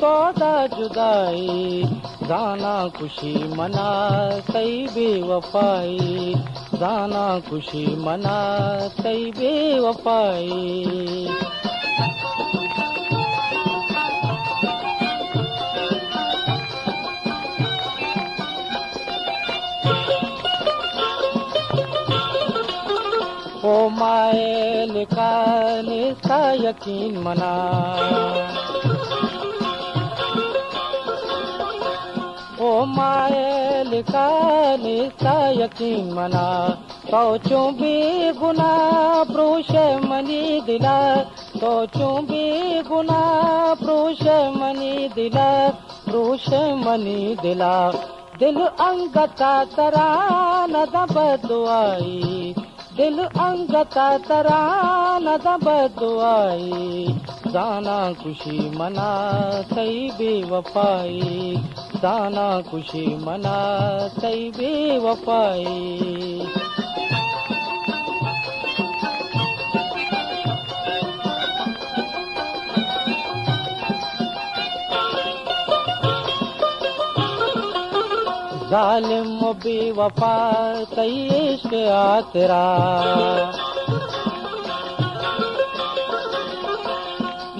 तोदा जुदाई जाना खुशी मना सही बेवफाई जाना खुशी मना सही बेवफाई ओ मायल का निस्ता यकीन मना ओ मायल का निस्ता यकीन मना सोचूं भी गुना प्रोश मनी दिला सोचूं भी गुना प्रोश मनी दिला प्रोश मनी दिला दिल अंगता तरा न बदुआई दिल अंगता तरा न बदुआई जाना खुशी मना सही बेवफाई जाना खुशी मना सही बेवफाई जालिम बेवफा सही इश्क आ तेरा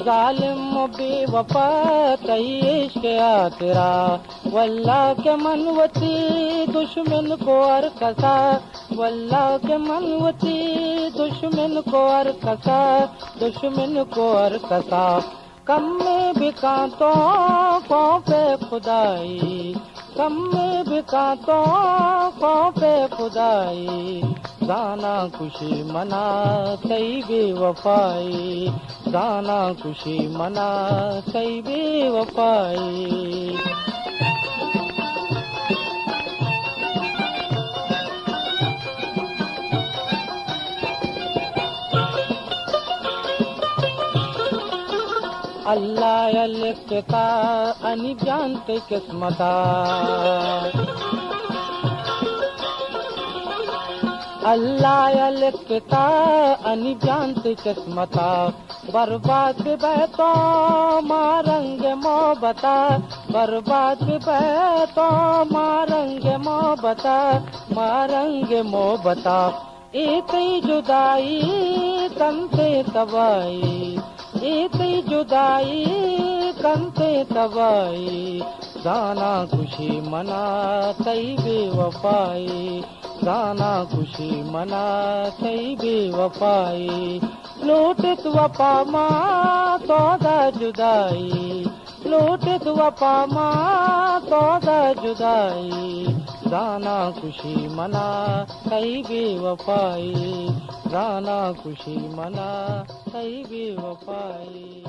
जालिम बेवफा सही इश्क आ तेरा वल्लाह के मनवती दुश्मन को अर कसा वल्लाह के मनवती दुश्मन को अर कसा दुश्मन को अर कसा कम में भी कांतों को पे खुदाई कम में भी कांतों को पे खुदाई जाना खुशी मना सही बेवफाई जाना खुशी मना सही बेवफाई अल्लाह लिखता अनजानते किस्मता अल्लाह लिखता अनजानते किस्मता बर्बाद बहतो मारंग मोहब्बता बर्बाद बहतो मारंग मोहब्बता मारंग मोहब्बता एक जुदाई कंते तबाई एक जुदाई कंते तबाई जाना खुशी मना सही बेवफाई जाना खुशी मना सही बेवफाई लूट वफा माँ तोदा जुदाई लूट वफा माँ तोदा जुदाई जाना खुशी मना सही बेवफाई जाना खुशी मना सही बेवफाई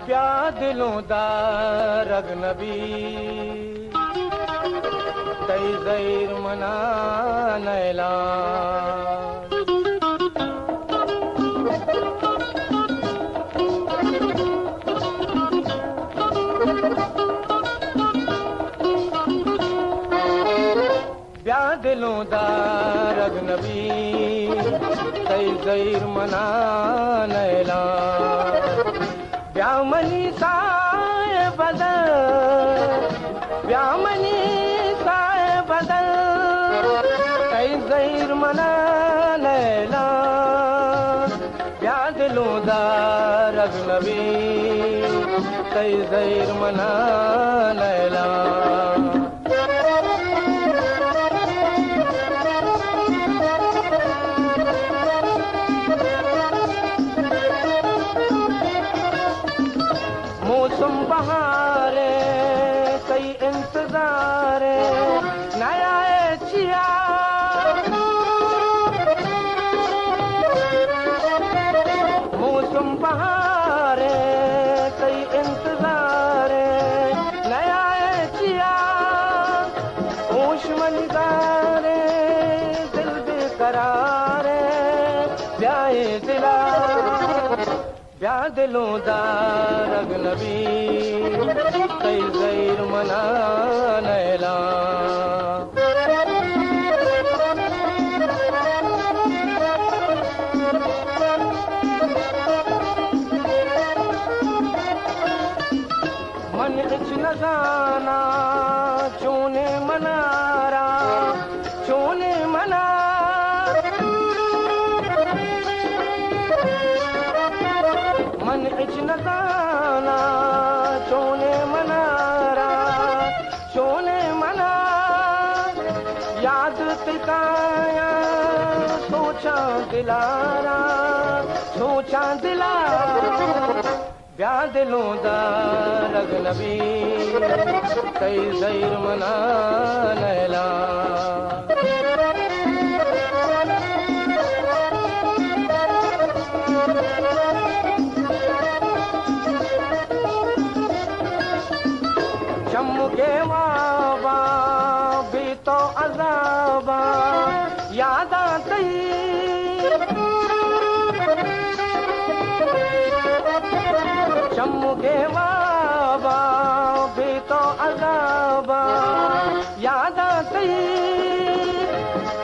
क्या दिलों दा रगनबी तई ज़ैर मना नैला दिलों दा रगनबी तई ज़ैर मना नैला ब्या ब्यामनी साए बदल, ब्यामनी साए बदल, कई ज़हीर मना लैला, ब्या दिलों दा अजनबी, कई ज़हीर मना लैला। मौसम बहारे कई इंतजारे नया चिया, मौसम बहारे कई इंतजारे नया चिया, होश मनिदारे दिल बेकरारे ब्याए दिला, ब्या दिलों दा अजनबी, कई ज़हीर मना लैला। मन इच न जाना चोने मनारा, चोने मना, मन इच न जाना चोने मनारा, चोने मना, याद तिकाया सोचा दिलारा, सोचा दिलारा, ब्या दिलों दा अजनबी, कई ज़हीर मना लैला। चमके वाबा भी तो अज़ाबा याद आती, चमके वाबा भी तो अज़ाबा याद आती,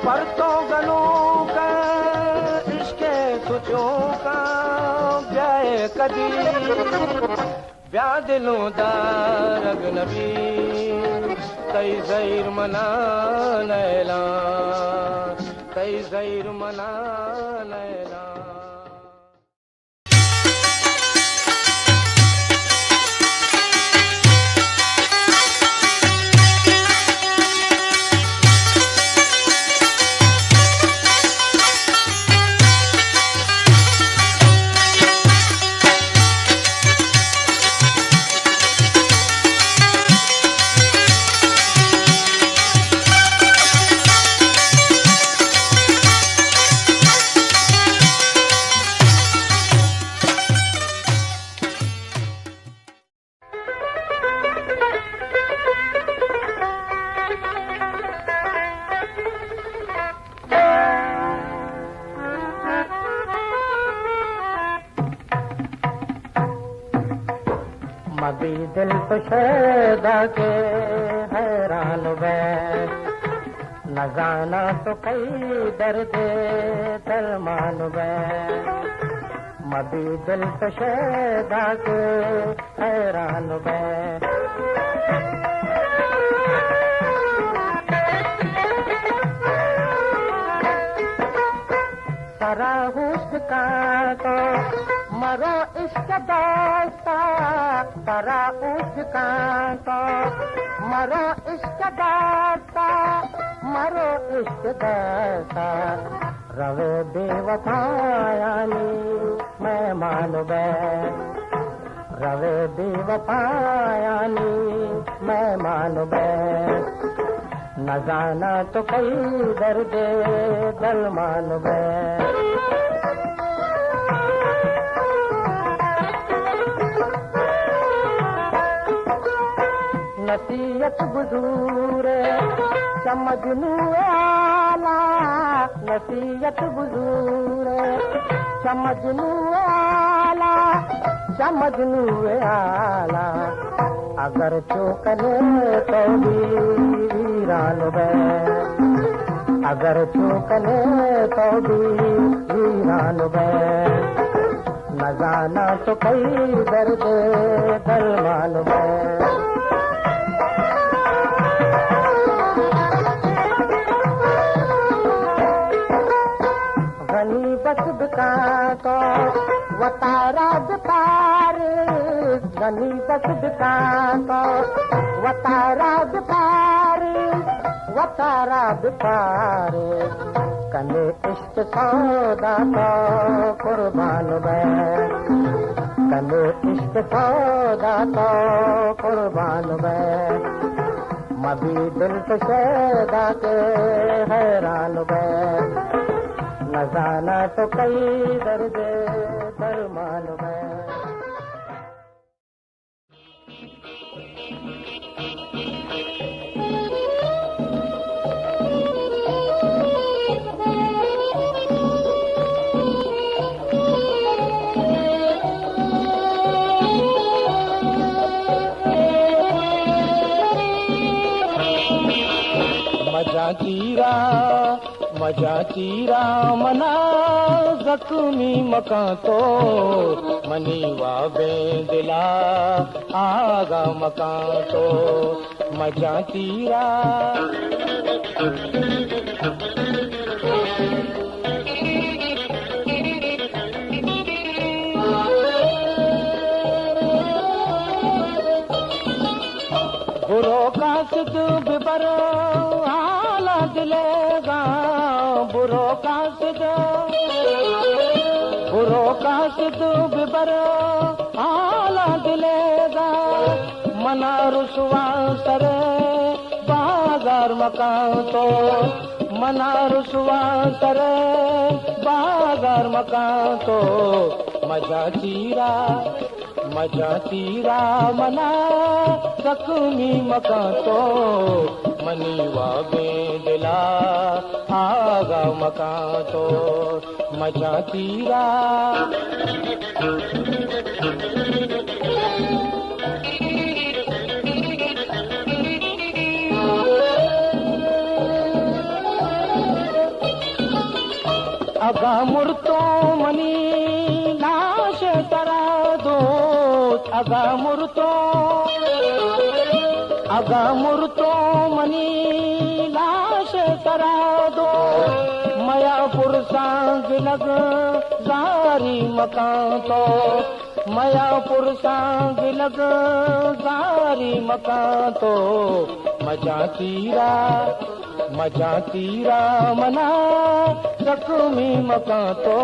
पर तो गलों का इश्क़े तुझों का ब्याए कदी, ब्या दिलों दा अजनबी, कई ज़हीर मना लैला, कई ज़हीर मना लैला। मबी दिल तो शैदा के हैरान वे, न जाना तो कई दर्द सलमान वे, मबी दिल तो शैदा के हैरान वे। सारा हुस्न का तो मरो इश्क दास्ता, सारा उश्क तो मरो इश्क दास्ता, मरो इश्क दास्ता, रवे बेवफायानी मैं मान बै, रवे बेवफायानी मैं मान बै, न जाना तो कई दर्द दल मान बै। नसीहत बुजूर समझनू आला, नसीहत बुजूर समझनू आला, समझनू आला, अगर चौकने तो वीरान बै, अगर चौकने तो वीरान बै, न न जाना तो कई दर्द दरमान में। गनी बसबका को वतारा पार, गनी बसबका को वतारा पार, वतारा पार, कने इश्क सौदा तो कुर्बान मैं, कने इश्क सौदा तो कुर्बान मैं, मभी दिल तो शैदा के हैरान मैं, न जाना तो कई दर्द दरमान में। मजा चीरा मना जख्मी मका तो मनीवा बेदिला आगा मका तो मजा चीरा। बुरो कासिद बिबर आला दिलेगा, बुरो कासिद बिबर आला दिलेगा, मना रुसवा सरे बाजार मकान तो, मना रुसवा सरे बाजार मकान तो मजा चीरा मना जख्मी मका तो मनीवा बेदिला आगा मका तो मजा चीरा। अगा मुर्तो मनी लाश तरा दो, अगा मुर्तो मनी लाश तरा दो, मया पुरसांग लग जारी मकान तो, मया पुरसांग लग जारी मकान तो मजा चीरा मना जख्मी मका तो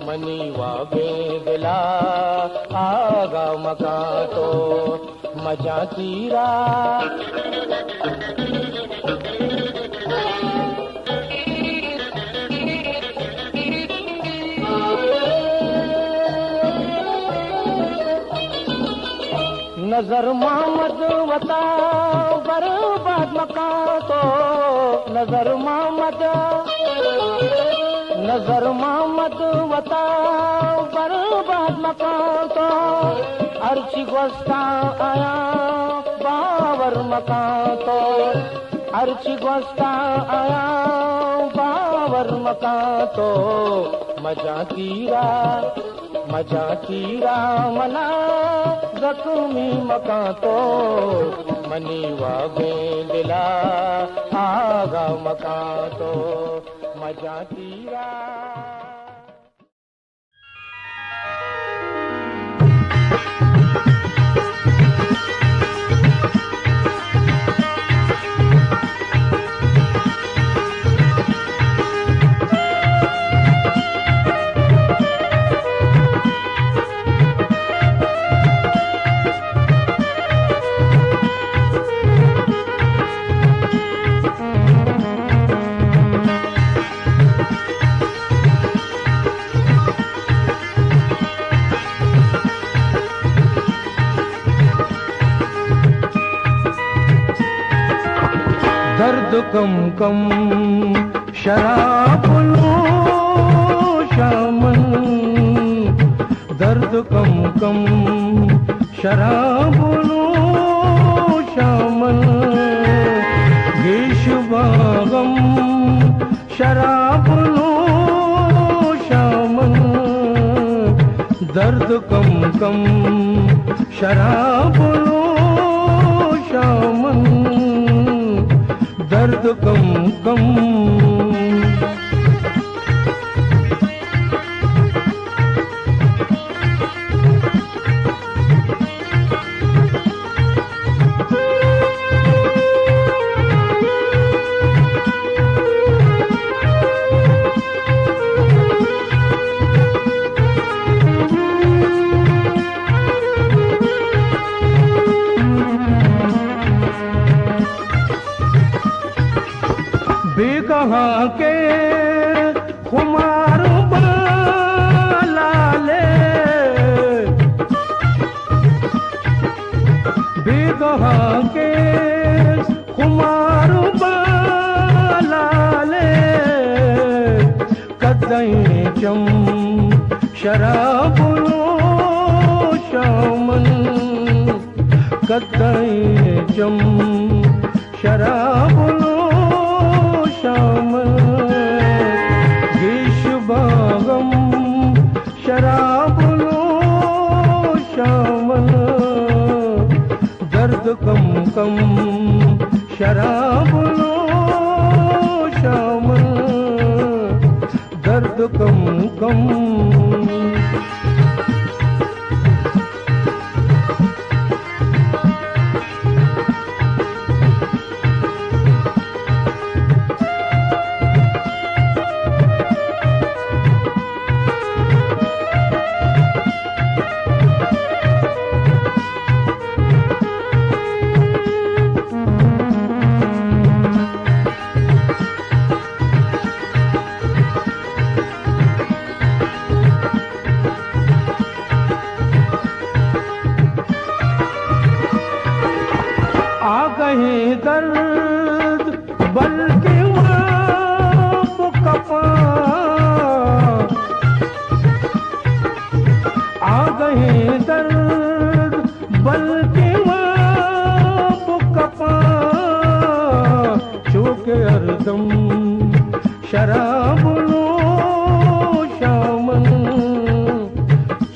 मनीवा बेदिला आगा मका तो मजा चीरा। नजर मोहम्मद वता बर्बाद मका तो, नजर मोहम्मद वता बर्बाद मका तो, अर्ची गोस्ता आया बावर मका तो, अर्ची गोस्ता आया बावर मका तो मजा चीरा मना जख्मी मका तो मनीवा बेदिला आगा मका तो मजा चीरा। दर्द कम कम शराब नोशामन, दर्द कम कम शराब नोशामन, गेशवागम शराब नोशामन, दर्द कम कम शराब नोशामन, दर्द कम कम। बेकहाँ के खुमार बालाले, बेकहाँ के खुमार बालाले, कदई चम शराब नोशामन, कदई चम शराब नोशामन, गिश बागम शराब नोशामन, दर्द कम कम शराब नोशामन, दर्द कम कम। आ गए दर्द बल्कि आप कपा, आ गए दर्द बल्कि आप कपा, चूके हरदम शराब नोशामन,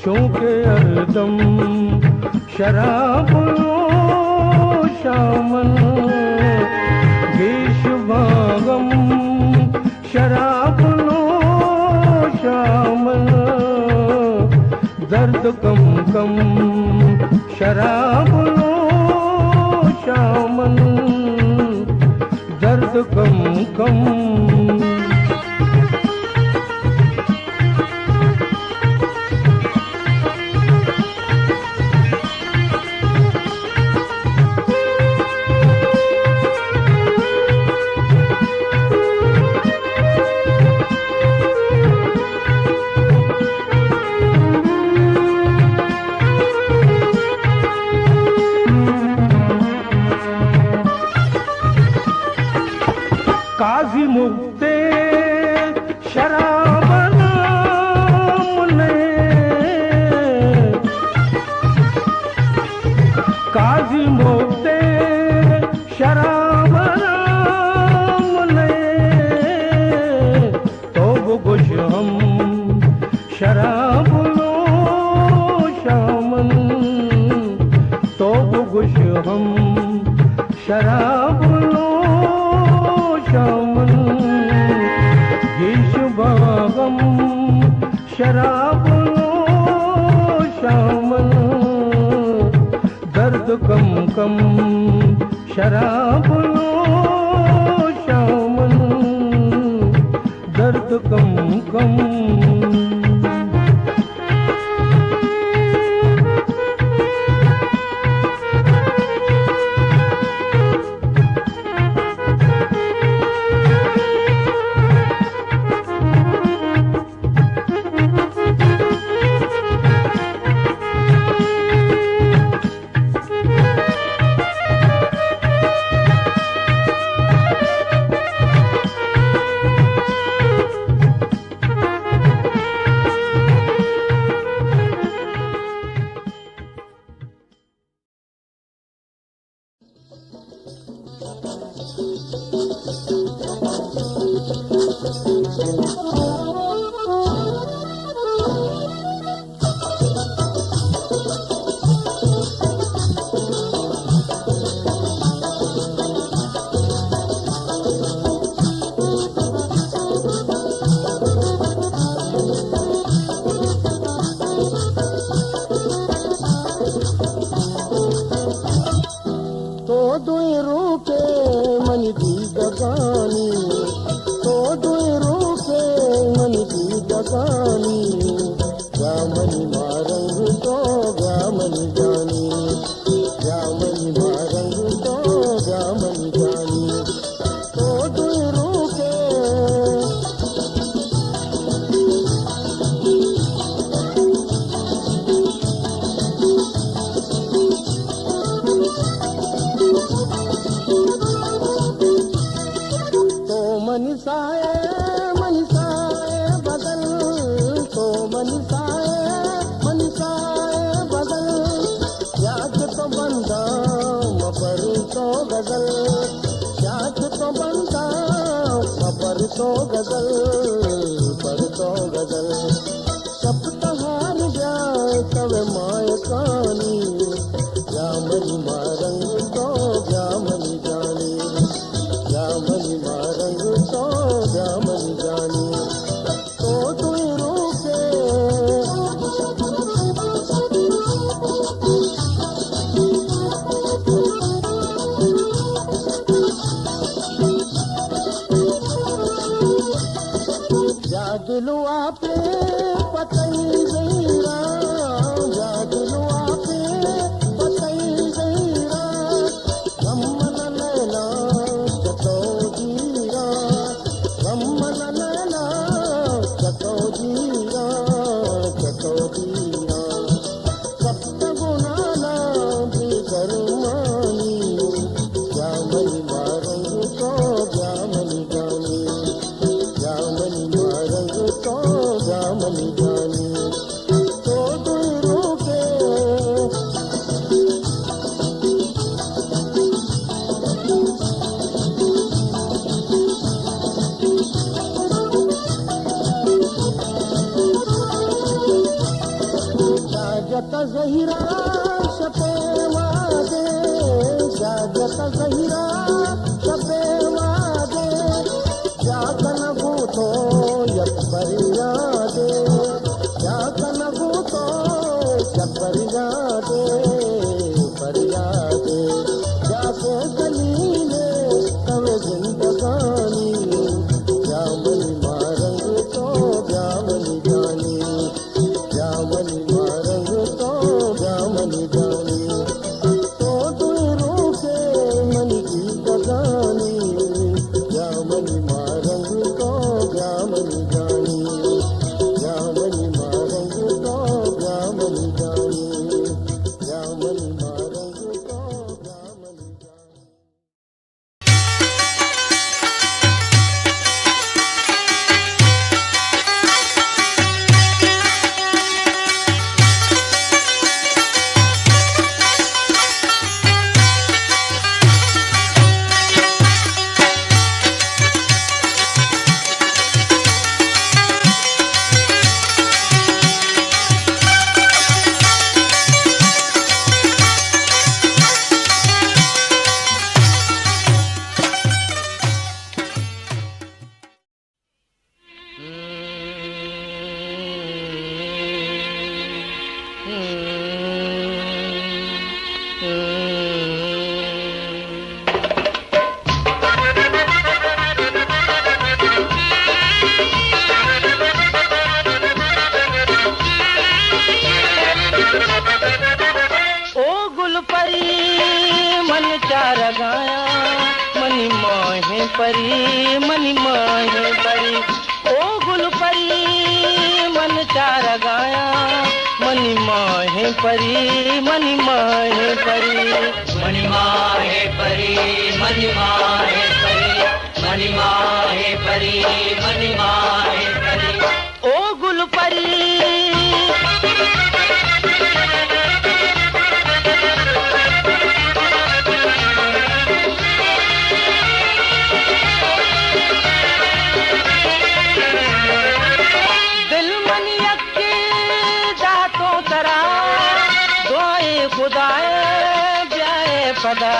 चूके हरदम शराब नोशामन, गिश बागम शराब नोशामन, दर्द कम कम शराब नोशामन, दर्द कम कम। काजी मुक्ते शराब नाम ने, काजी मुक्ते शराब नाम ने, तो गुश हम शराब नोशामन, तो गुश हम शराब नोशामन, गिश बागम शराब नोशामन, दर्द कम कम शराब नोशामन, दर्द कम कम। गजल शाख तो बनता खबर तो गजल पर तो गजल सप्तहार जाए तब माय कानी जामनी मारंग तो जामनी जानी जामनी मारंग तो जामनी जानी तो तुई रूपे जादलू आपे पतई गईरा जादलू आपे पतई गईरा गम्मन नैना चतो जीरा गम्मन नैना चतो जीरा सप्त गुणाना भी करमानी जामनी मारंग तो जामनी जानी जामनी मारंग तो जामनी जानी तो तुई रोके जागत जहिरा सपे वादे जागत जहिरा सपे वादे जागन भूतो यपरियादे जागन भूतो यपरियादे परियादे जाके गलीले तव जिंदगानी जामनी मारंग तो जामनी जानी जामनी मारंग तो जामनी जानी तो तुई रूपे मन की गजानी जामनी मारंग तो जामनी जानी जामनी मारंग तो जामनी जानी जामनी मारंग तो जामनी जानी परी मनी माहे परी ओ गुल परी मन चार गाया मनी माहे परी मनी माहे परी मणि माहे परी मणि माहे परी मणि माहे परी मणि माहे परी ओ गुल परी पदा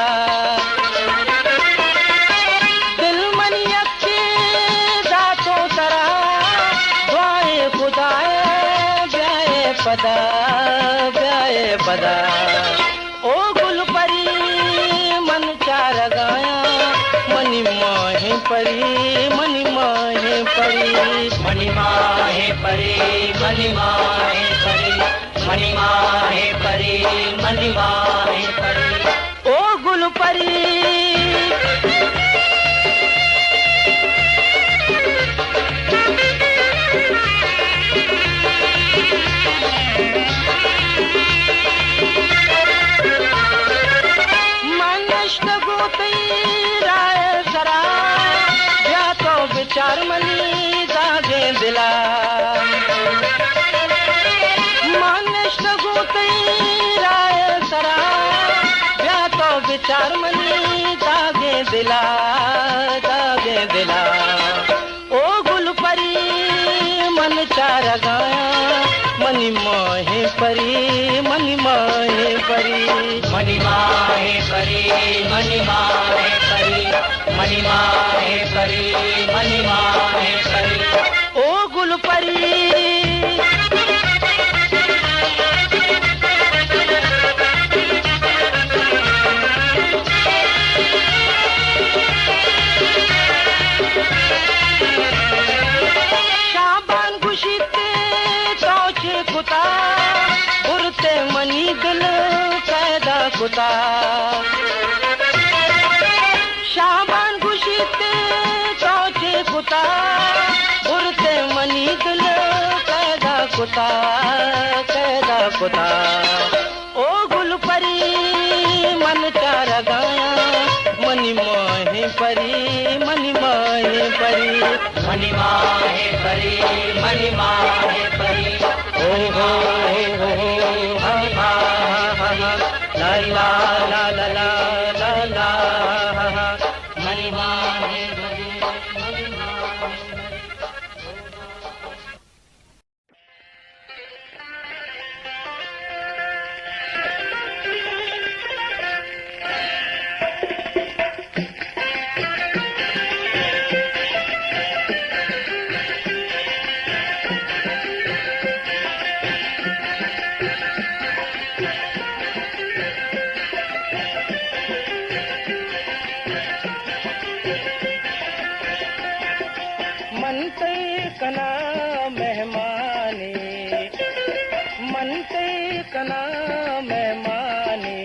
दिल मनी अखी दातो तरा दुआए खुदाए ब्याए पदा ओ गुल परी मन चार गाया मनी माहे परी मनी माहे परी मणि माहे परी मणि माहे परी मणि माहे परी मणि माहे परी ओ गुल परी मनष्ट गोते राय सरा या तो विचार मनी जागे दिला मनष्ट गोते राय सरा विचार मनी दिला दागे दिला ओ गुल परी मन चार गाया मनी माहे परी मनी माहे परी मनी माहे परी मनी माहे परी मनी माहे परी मनी माहे परी ओ गुल परी कुता उरते मनी दिल कैदा कुता शाबान गुशीते चौचे कुता उरते मनी दिल कैदा कुता ओ गुल परी मन चार गाया मनी माहे परी मनी माहे परी मनी माहे परी मनी माहे परी हो हा हा हा ला ला ला ला ला ला ला मनी माहे परी मनी माहे मनते कना मेहमानी मनते कना मेहमानी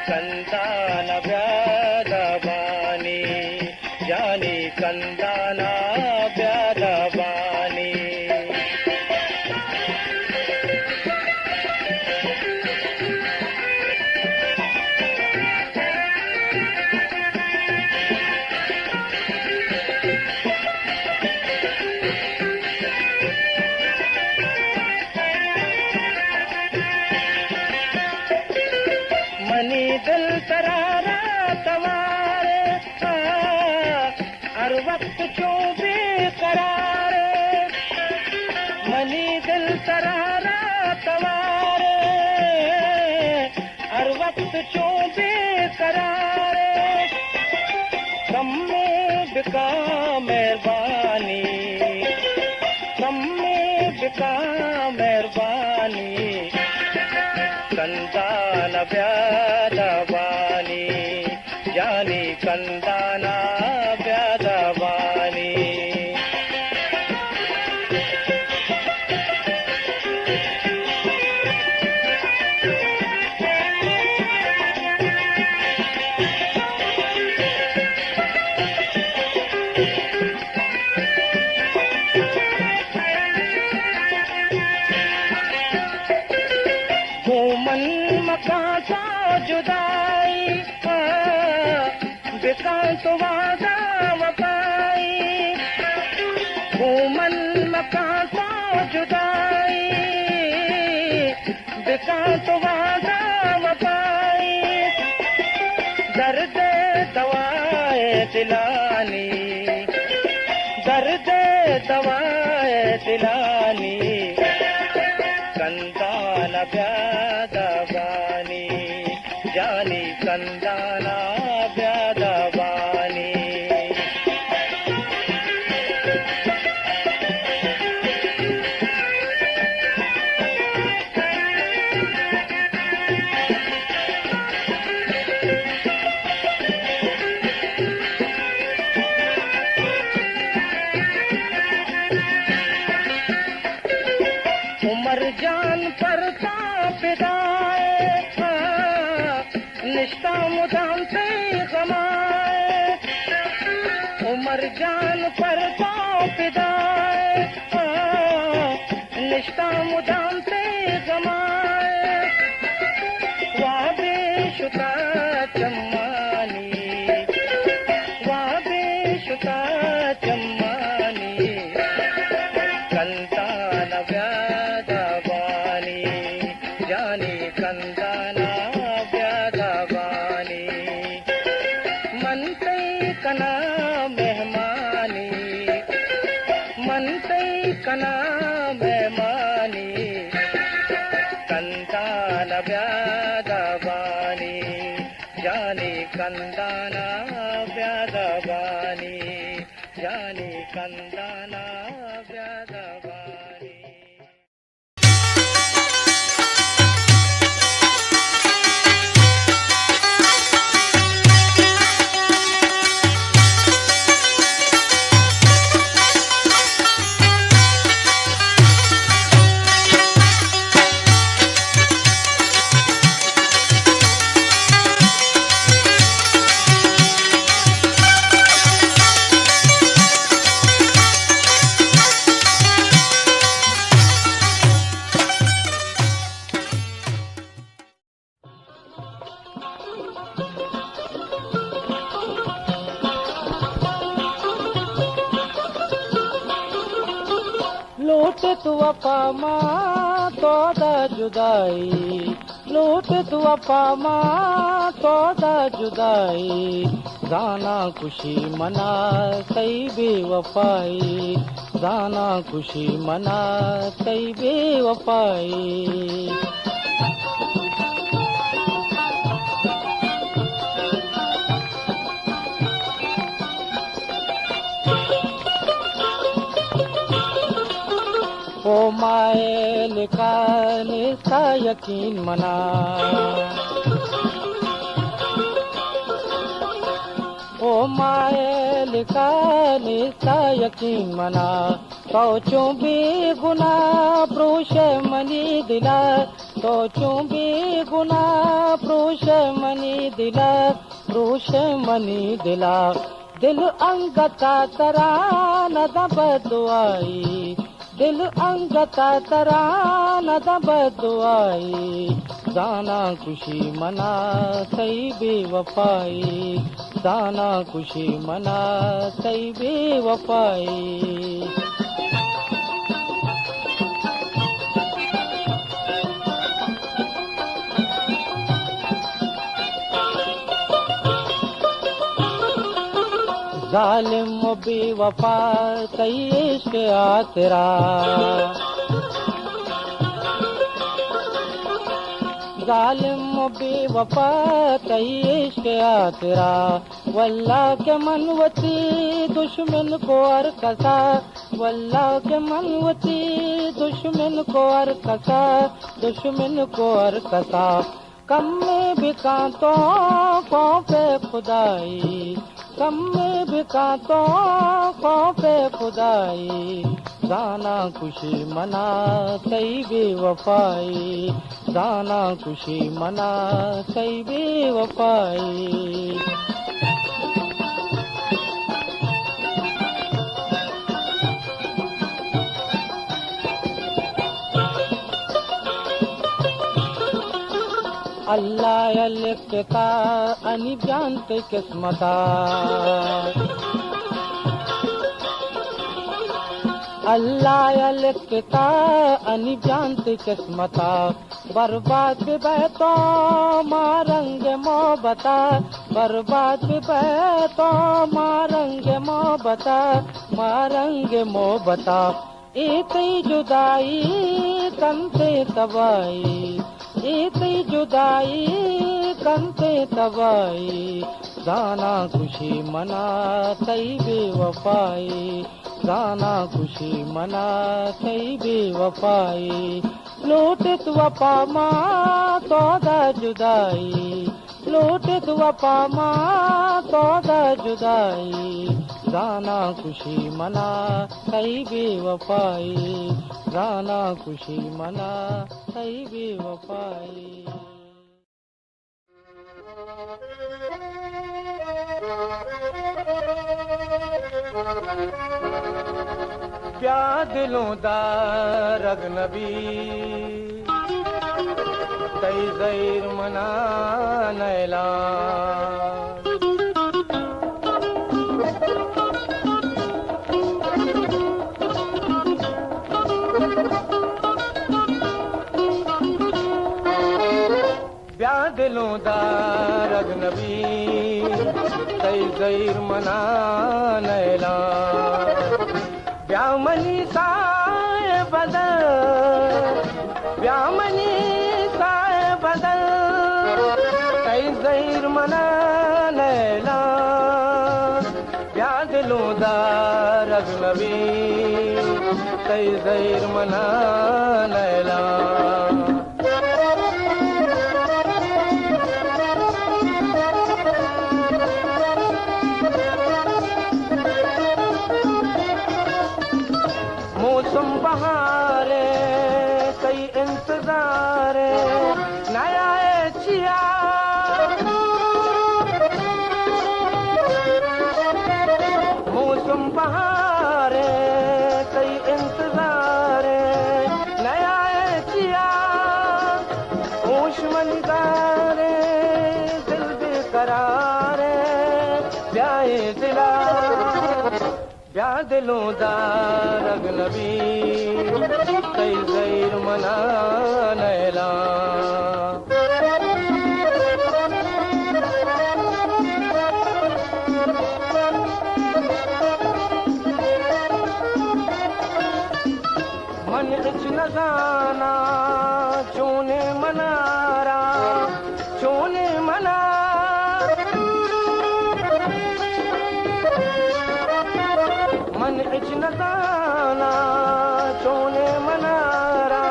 कंदान व्यादवानी जानी कंदाना व्यादवानी मनी दिल तरारा तवारे हर वक्त क्यों बेकरार मनी दिल तरारा तवारे हर वक्त क्यों बेकरार कम में बिका मेहरबानी कम में बिका मेहरबानी कंदान व्यादवानी जानी कंदाना व्यादवानी मन मका सा जुदाई बिका तो वादा वफाई मन मका सा जुदाई बिका तो वादा वफाई दर्द दवाए दिलानी दर्द दवाए दिलानी कंदान व्यादवानी जानी कंदाना व्यादवानी उमर जान पर तापिदाए निष्ठा मुदाम से गमाए उमर जान पर तापिदाए निष्ठा मुदाम से गमाए वाबे शुता चम्मानी वाबे शुता चम्मानी कंदान व्यादवानी जानी कंदाना व्यादवानी कान व्यादवानी जानी कंदाना व्यादवानी जानी कंदाना व्यादवानी लूट तू अपा मां तोदा जुदाई लूट तू अपा मां तोदा जुदाई गाना खुशी मना सही बेवफाई गाना खुशी मना सही बेवफाई ओ मायल का निस्ता यकीन मना ओ मायल का निस्ता यकीन मना सोचूं भी गुना प्रोश मनी दिला सोचूं भी गुना प्रोश मनी दिला प्रोश मनी दिला दिल अंगता तरान दबदुआई दिल अंगता तरान दबदुआई दाना खुशी मना सही बेवफाई दाना खुशी मना सही बेवफाई जालिम बेवफा सही इश्क आ तेरा जालिम बेवफा सही इश्क आ तेरा वल्लाह के मनवती दुश्मन को अर कसा वल्लाह के मनवती दुश्मन को अर कसा दुश्मन को अर कसा कम में भी कांतों को पे खुदाई कम में भी कांतों को पे खुदाई दाना खुशी मना सही बेवफाई दाना खुशी मना सही बेवफाई अल्लाह लिखता अनि जानते किस्मता अल्लाह लिखता अनि जानते किस्मता बर्बाद बहतो मारंग मोहब्बता बर्बाद बहतो मारंग मोहब्बता मारंग मोहब्बता इतनी जुदाई कंते तबाई इतनी जुदाई कंते तबाई दाना खुशी मना सही बेवफाई दाना खुशी मना सही बेवफाई लूट तू अपा मां तोदा जुदाई लूट तू अपा मां तोदा जुदाई दाना खुशी मना सही बेवफाई दाना खुशी मना सही बेवफाई प्यार दिलों दा रगनबी तई ज़ैर मना नैला प्यार दिलों दा रगनबी तई ज़ैर मना नैला ब्यामनी साए बदर ब्यामनी सा कई ज़ैर मना लैला मौसम बहारे कई इंतजारे नया चिया मौसम बहारे कई इंतजारे नया चिया होश मनिगारे दिल बेकरारे ब्याए दिला ब्या दिलों दा अजनबी कई ज़ैर मना लैला मन इच नजाना चोने मनारा चोने मना मन इच नजाना चोने मनारा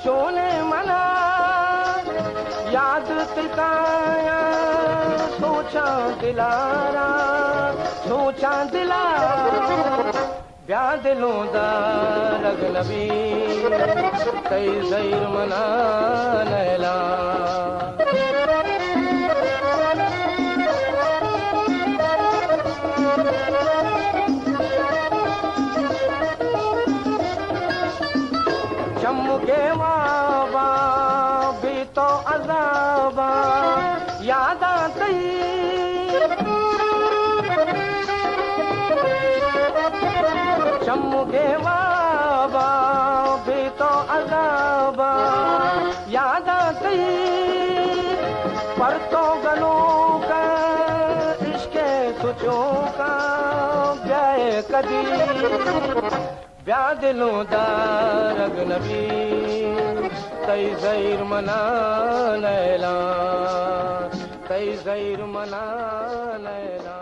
चोने मना याद तिकाया सोचा दिलारा सोचा दिलारा ब्या दिलों दा अजनबी कई ज़ैर मना लैला चमके वाबा भी तो अज़ाबा याद आती चमके वाबा भी तो अज़ाबा याद आती पर तो गलों का इश्क़े तुझों का ब्याए कदी ब्या दिलों दा अजनबी कई ज़ैर मना लैला कई ज़ैर मना लैला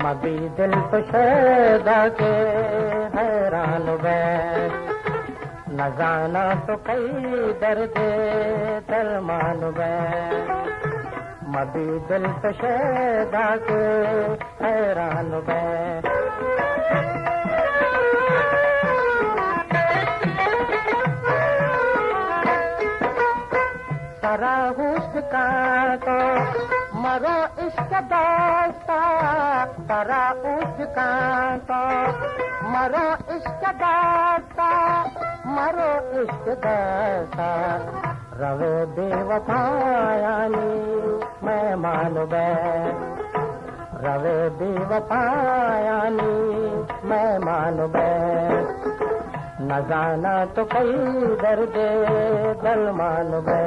मबी दिल तो शैदा के हैरान वे न जाना तो कई दर्द दरमान वे मबी दिल तो शैदा के हैरान वे सारा हुस्न का तो मरो इश्क दास्ता सारा उसका तो मरो इश्क दास्ता मरो इश्क दास्ता रवे बेवफायानी मैं मानो बे रवे बेवफायानी मैं मानो बे न जाना तो कई दर्द दल मानो बे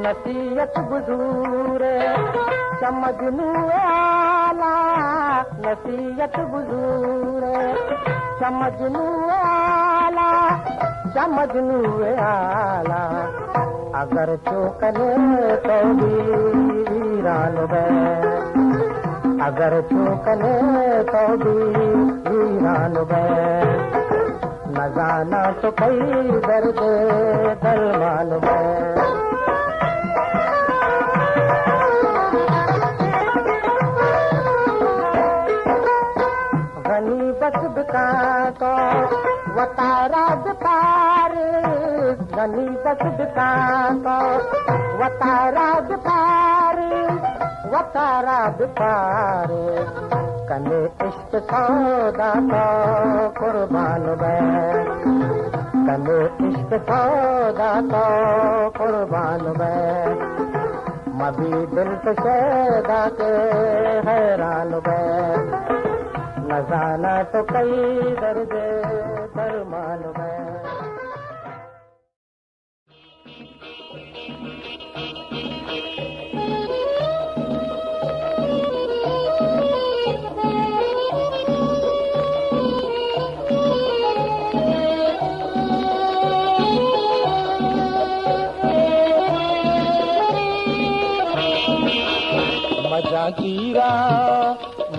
नसीहत बुजूर समझनू आला नसीहत बुजूर समझनू आला अगर चूकने तो वीरान बे अगर चूकने तो वीरान बे न जाना तो कई दर्द दरमान बे बस बिका तो वतारा पार कनी बस बिकातो वतारा बिपार कने इश्क सौदा तो कुर्बान वे कने इश्क सौदा तो कुर्बान वे मबी दिल तो शैदा के हैरान वे न जाना तो कई दर्जे दरमान वे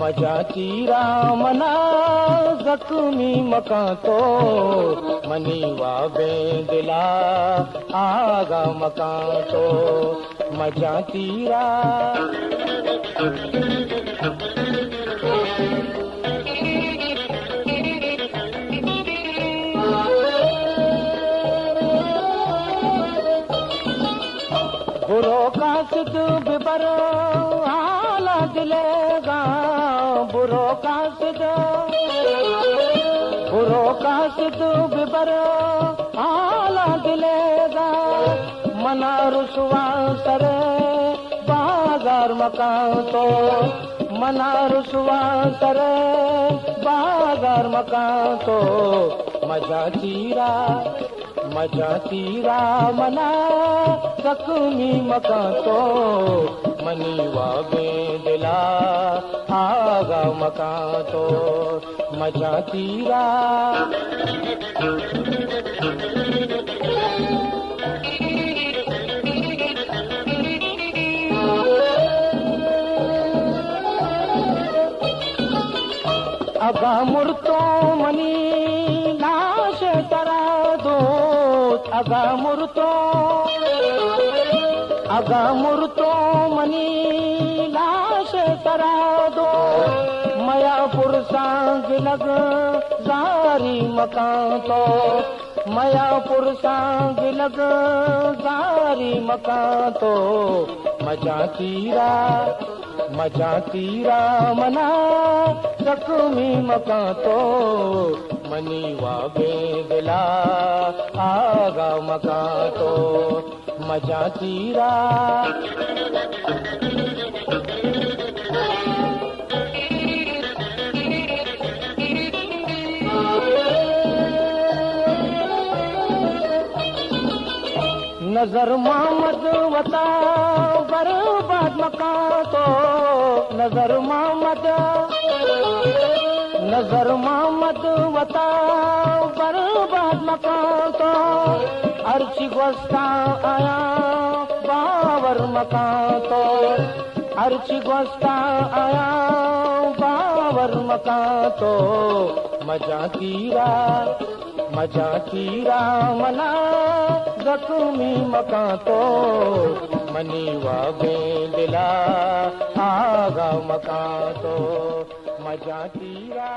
मजा चीरा मना जख्मी मकां तो मनीवा बेंदिला आगा मकां तो मजा चीरा बुरो कासिद बिबर आला दिलेगा बुरो कासिद बिबर आला दिलेगा मना रुसवा सरे बाजार मकान तो मना रुसवा सरे बाजार मकान तो मजा चीरा मना जख्मी मकां तो मनीवा बेंदिला आगा मकां तो मजा चीरा अगा मुर्तो मनी लाश तरा दो अगा मुर्तो मनी लाश तरा दो मया पुरसांग लग जारी मकान तो मया पुरसांग लग जारी मकान तो मजा चीरा मना जख्मी मकां तो मनीवा बेंदिला आगा मकां तो मजा चीरा नजर मोहम्मद वता बर्बाद मकां तो नजर मोहम्मद वता बर्बाद मकां तो अर्ची गोस्ता आया बावर मकां तो अर्ची गोस्ता आया बावर मकां तो मजा चीरा मना जख्मी मकां तो मनीवा बेंदिला आगा मकां तो मजा चीरा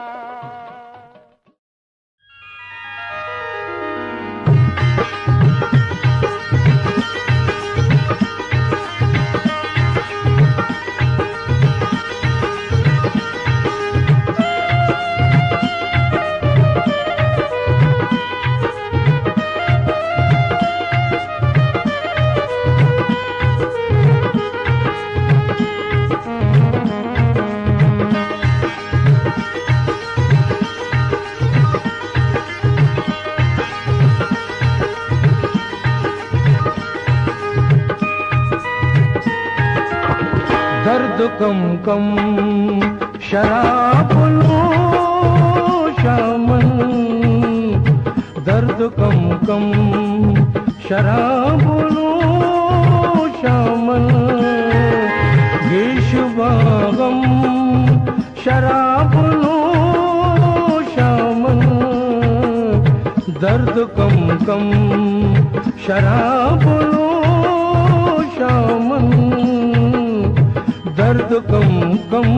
दर्द कम कम शराब शामन दर्द कम कम शराब शामन गेशवागम शराब शामन दर्द कम कम शराब शामन दर्द कम कम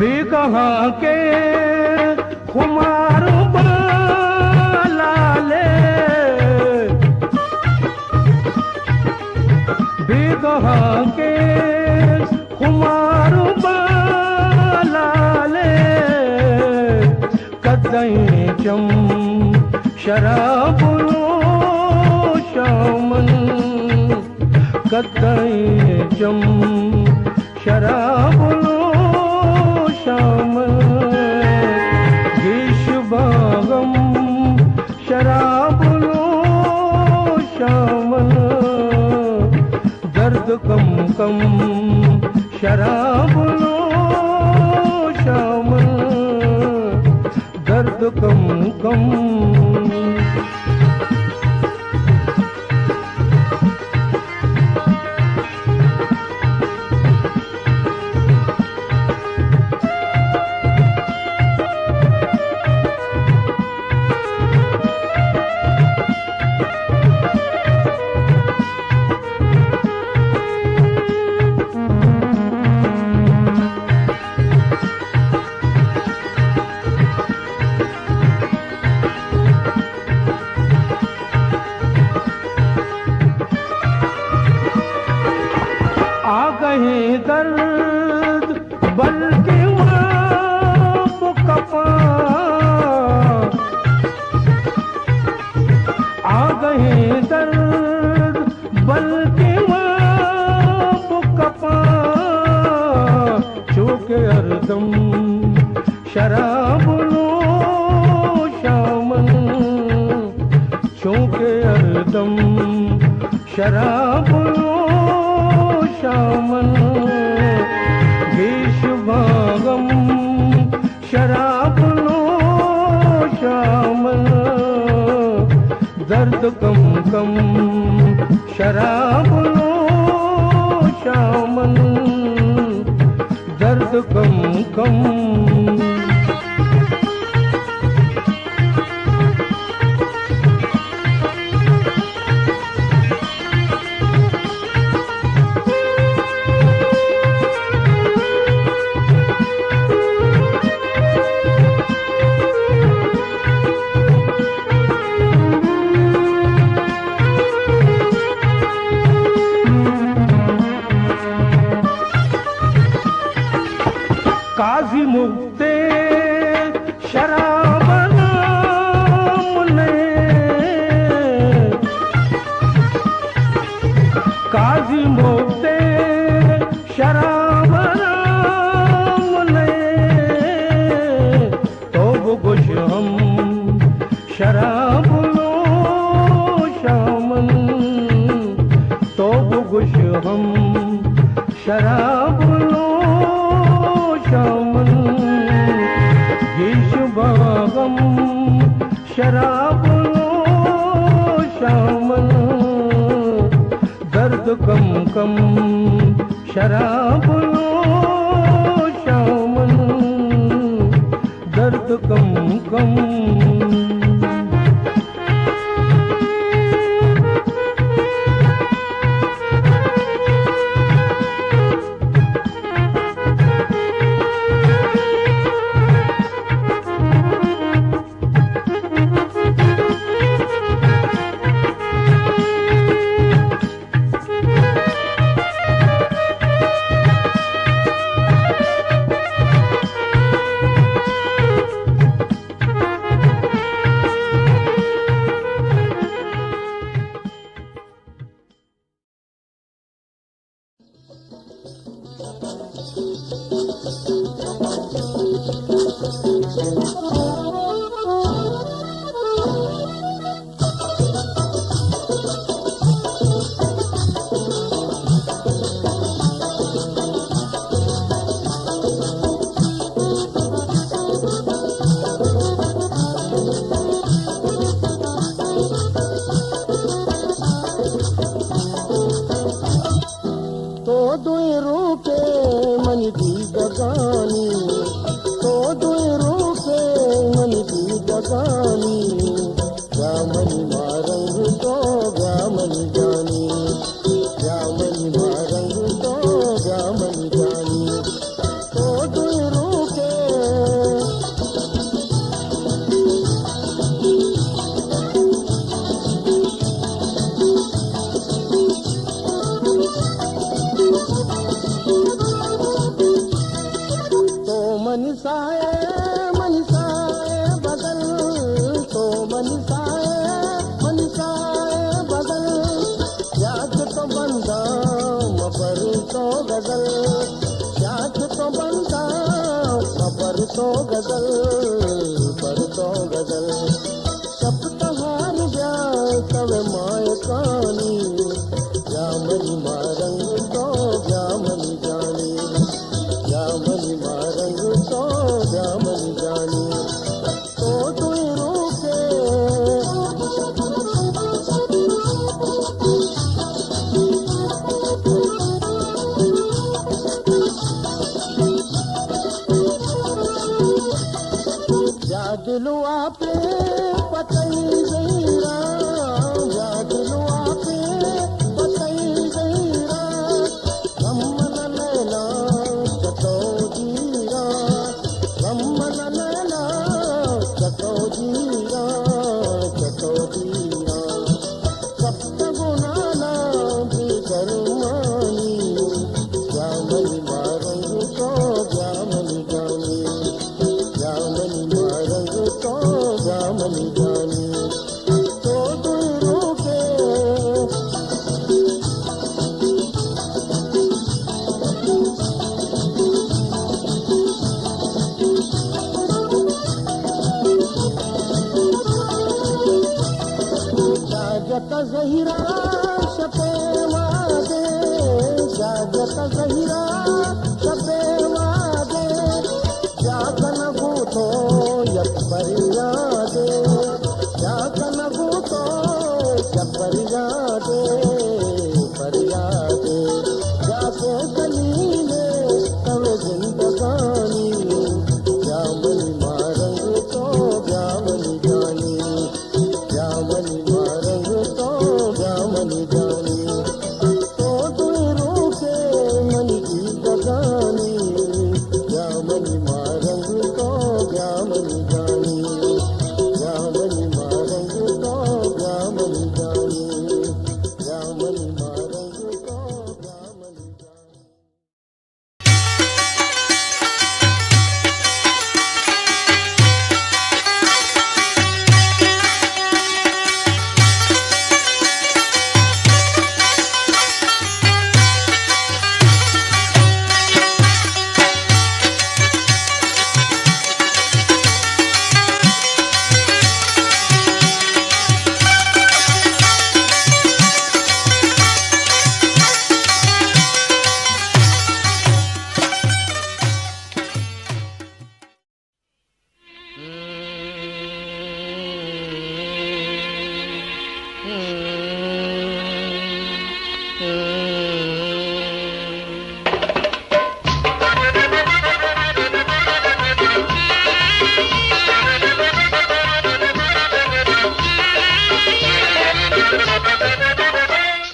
बेकहाँ के खुमार लाले, बेकहाँ के खुमार लाले, कदई चम शराब शामन, कदई चम शराब शामन, गेश बागम शराब शामन, दर्द कम कम शराब शामन, दर्द कम कम। दर्द बल्कि कपा आ गए, दर्द बल्कि कपा, चूके हरदम शराब शामन, चूके हरदम शराब शामन, गेश भागम शराब शामन, दर्द कम कम शराब शामन, दर्द कम कम। काजी मुक्ते शराब नाम ने, काजी मुक्ते शराब नाम ने, तो गुश हम शराब शामन, तो गुश हम शराब शामन, गेश बागम शराब शामन, दर्द कम कम शराब शामन, दर्द कम कम। मनीषाए बदल, तो मनीषाए बदल, याद तो बंदा मबर तो गजल, याद तो बंदा मबर तो गजल, पर तो गजल, सब तहार जाए तब माय कानी, जामनी मारंग तो जामनी जानी, जामनी मारंग तो जामनी जानी, तो तू रोके दिलु आपे पतई गईरा, या दिलु आपे पतई गईरा, गम्मन नैना चतो जीरा, गम्मन नैना चतो जीरा, चतो जीरा, सप्त गुणाना बिगर मानी, जामनी मारंग तो जामनी जानी, जामनी मारंग तो जामनी जानी, तो तू रोके जाजत जहीरा शपे वादे, जाजत जहीरा शपे वादे, जागन भूतो यक परियादे, जागन भूतो यक परियादे, परियादे, जाके कलीले तवे जिंदगानी, जामनी मारंग तो जामनी जानी, जामनी मारंग तो जामनी जानी, तो तू रोके मनी की बगानी, जामनी मारंग तो जामनी जानी, जामनी मारंग तो जामनी जानी, जामनी मारंग तो जामनी जानी।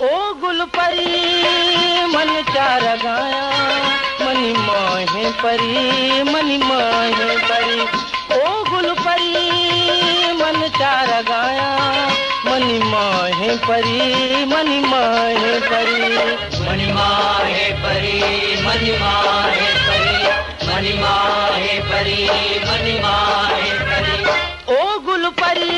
ओ गुल परी मन चार गाया, मनी माहे परी मनी माहे परी, ओ गुल परी मन चार गाया, मनी माहे परी मनी माहे परी, मणिमा है परी मणिमा है परी, मणिमा है परी मणिमा है परी, ओ गुल परी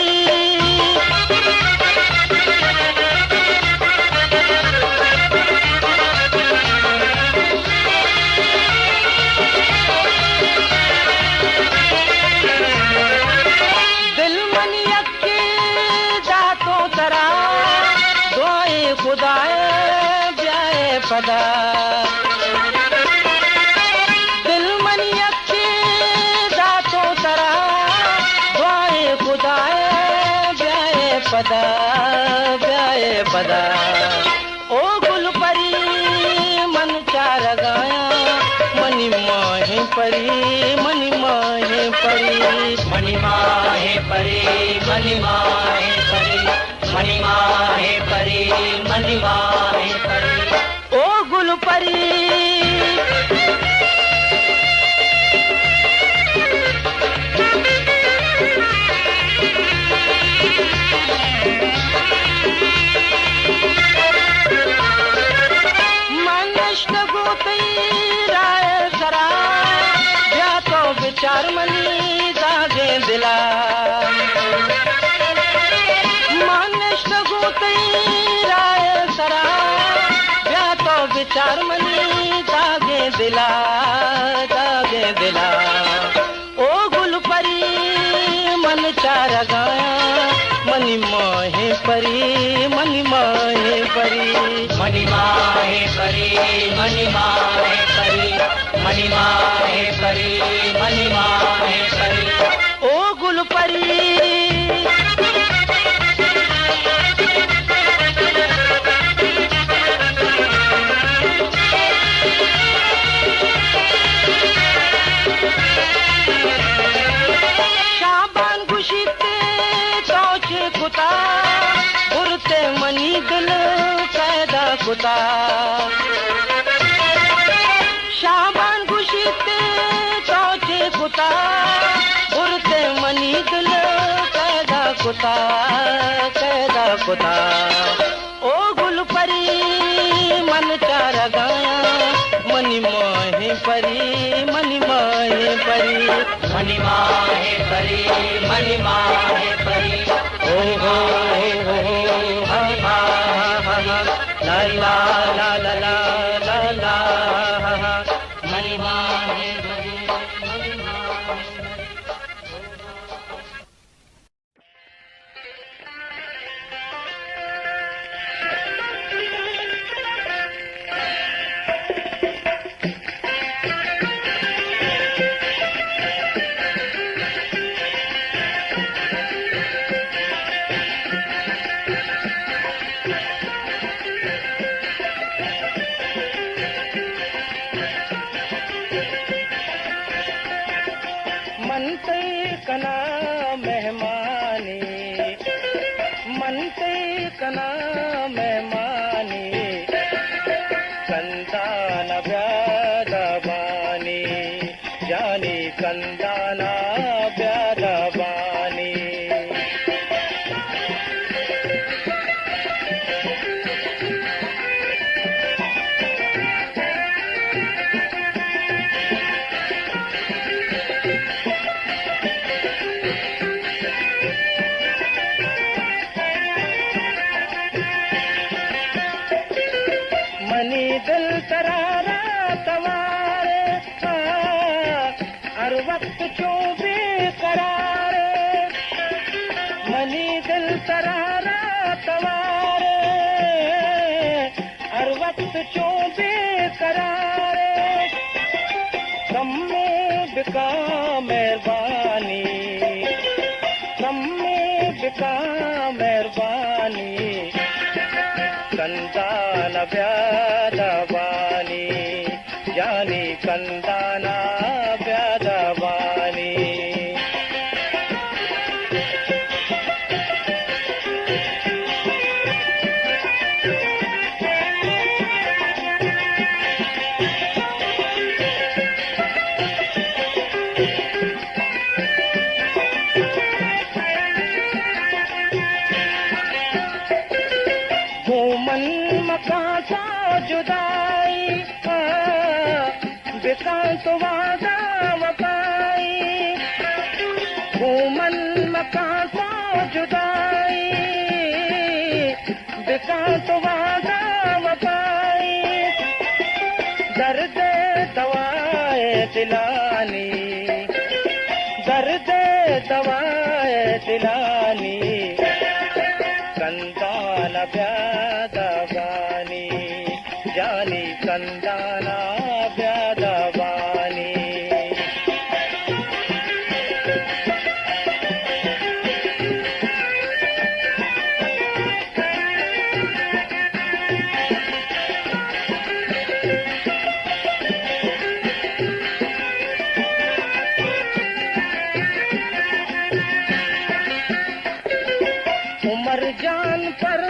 दिल मनी अक्के दातों तरा, दुआए खुदाए ब्याए पदा, दिल मनी अक्के दातों तरा, दुआए खुदाए ब्याए पदा, ब्याए पदा, ओ गुल परी मन चार गाया, मनी माहे परी मनी माहे परी, मणिमा है परी मणिमा है परी, मणिमा है परी मणिमा है परी, ओ गुल परी विचार मनी जागे दिला मानष्ट गोते राय सरा व्यातो विचार मनी जागे दिला ओ गुल परी मन चार गाया मनी मोहे परी मनी मोहे परी मनी माहे परी मनी माहे परी मनी माहे परी मनी माहे परी ओ गुल परी शाबान खुशीते तोचे कुता बुरते मनी दिल कैदा कुता शाबान खुशीते तोचे कुता बुरते मनी दिल कैदा कुता ओ गुल परी मन चार गाया मनी मोहे परी मनी मोहे परी मनी माहे परी मनी माहे परी ओ हो हा हा हा ला ला ला ला ला ला ला मनी माहे परी मनी माहे मनते कना मेहमानी मनते कना मेहमानी कंदाना व्यादबानी जानी कंदाना व्यादबानी मनी दिल तरारा तवारे हर वक्त क्यों बेकरार मनी दिल तरारा तवारे हर वक्त क्यों बेकरार कम में बिका मेहरबानी कम में बिका मेहरबानी कंदाना व्यादबानी जानी कंदाना व्यादबानी घूमन मकान सा जुदाई बिकां तो वादा वफाई घूमन मकान सा जुदाई बिकां तो वादा वफाई दर्द दवाए दिलानी दर्द दवाए दिलानी कंदाना व्यादबानी जानी कंदाना व्यादबानी उमर जान पर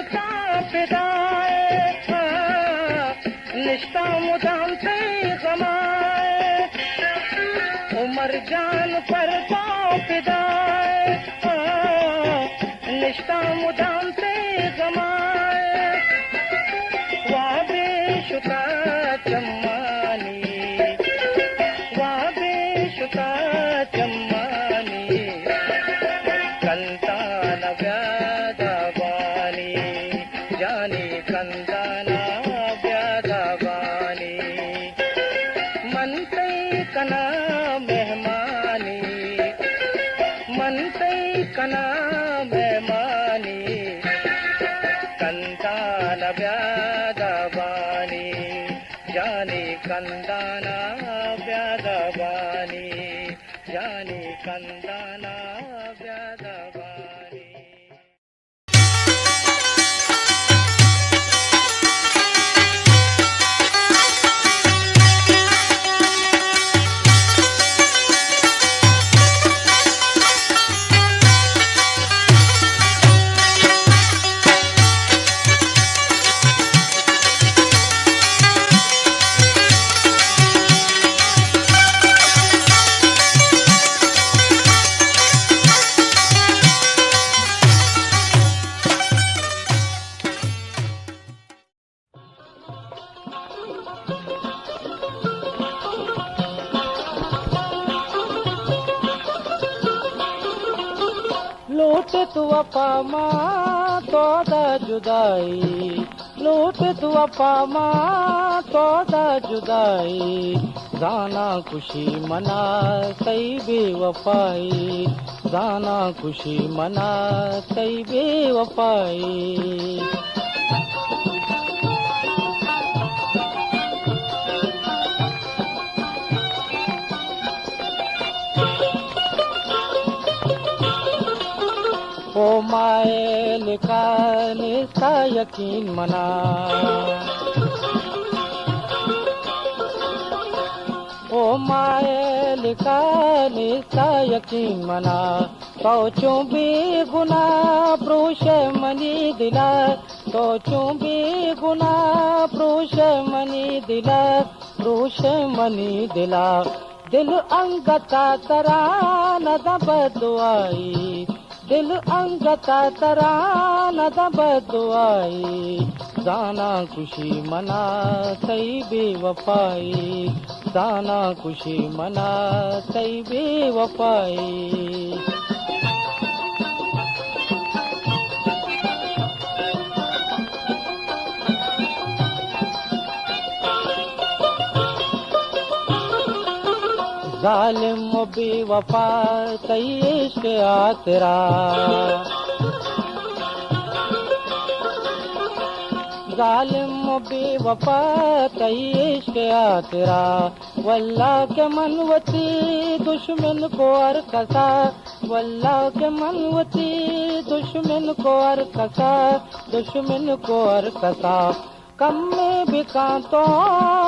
पिदाए निष्ठा मुदाम से गमाए उमर जान पर पिदाए निष्ठा मुदाम से गमाए वाह बेशुका चम्मानी वाह बेशुका चम्मानी लूटे तू वफा मां तो दा जुदाई, लूटे तू वफा मां तो दा जुदाई, जाना खुशी मना सही बेवफाई, जाना खुशी मना सही बेवफाई। ओ मायल का निस्ता यकीन मना, ओ मायल का निस्ता यकीन मना, सोचूं भी गुना प्रोश मनी दिला, सोचूं भी गुना प्रोश मनी दिला, प्रोश मनी दिला, दिल अंगता तरा न बदुआई, दिल अंगता तरा न बदुआई, जाना खुशी मना सही बेवफाई, जाना खुशी मना सही बेवफाई। जालिम बेवफा सही इश्क आ तेरा, जालिम बेवफा सही इश्क आ तेरा, वल्लाह के मनवती दुश्मन को अर कसा, वल्लाह के मनवती दुश्मन को अर कसा, दुश्मन को अर कसा, कम में भी कांटों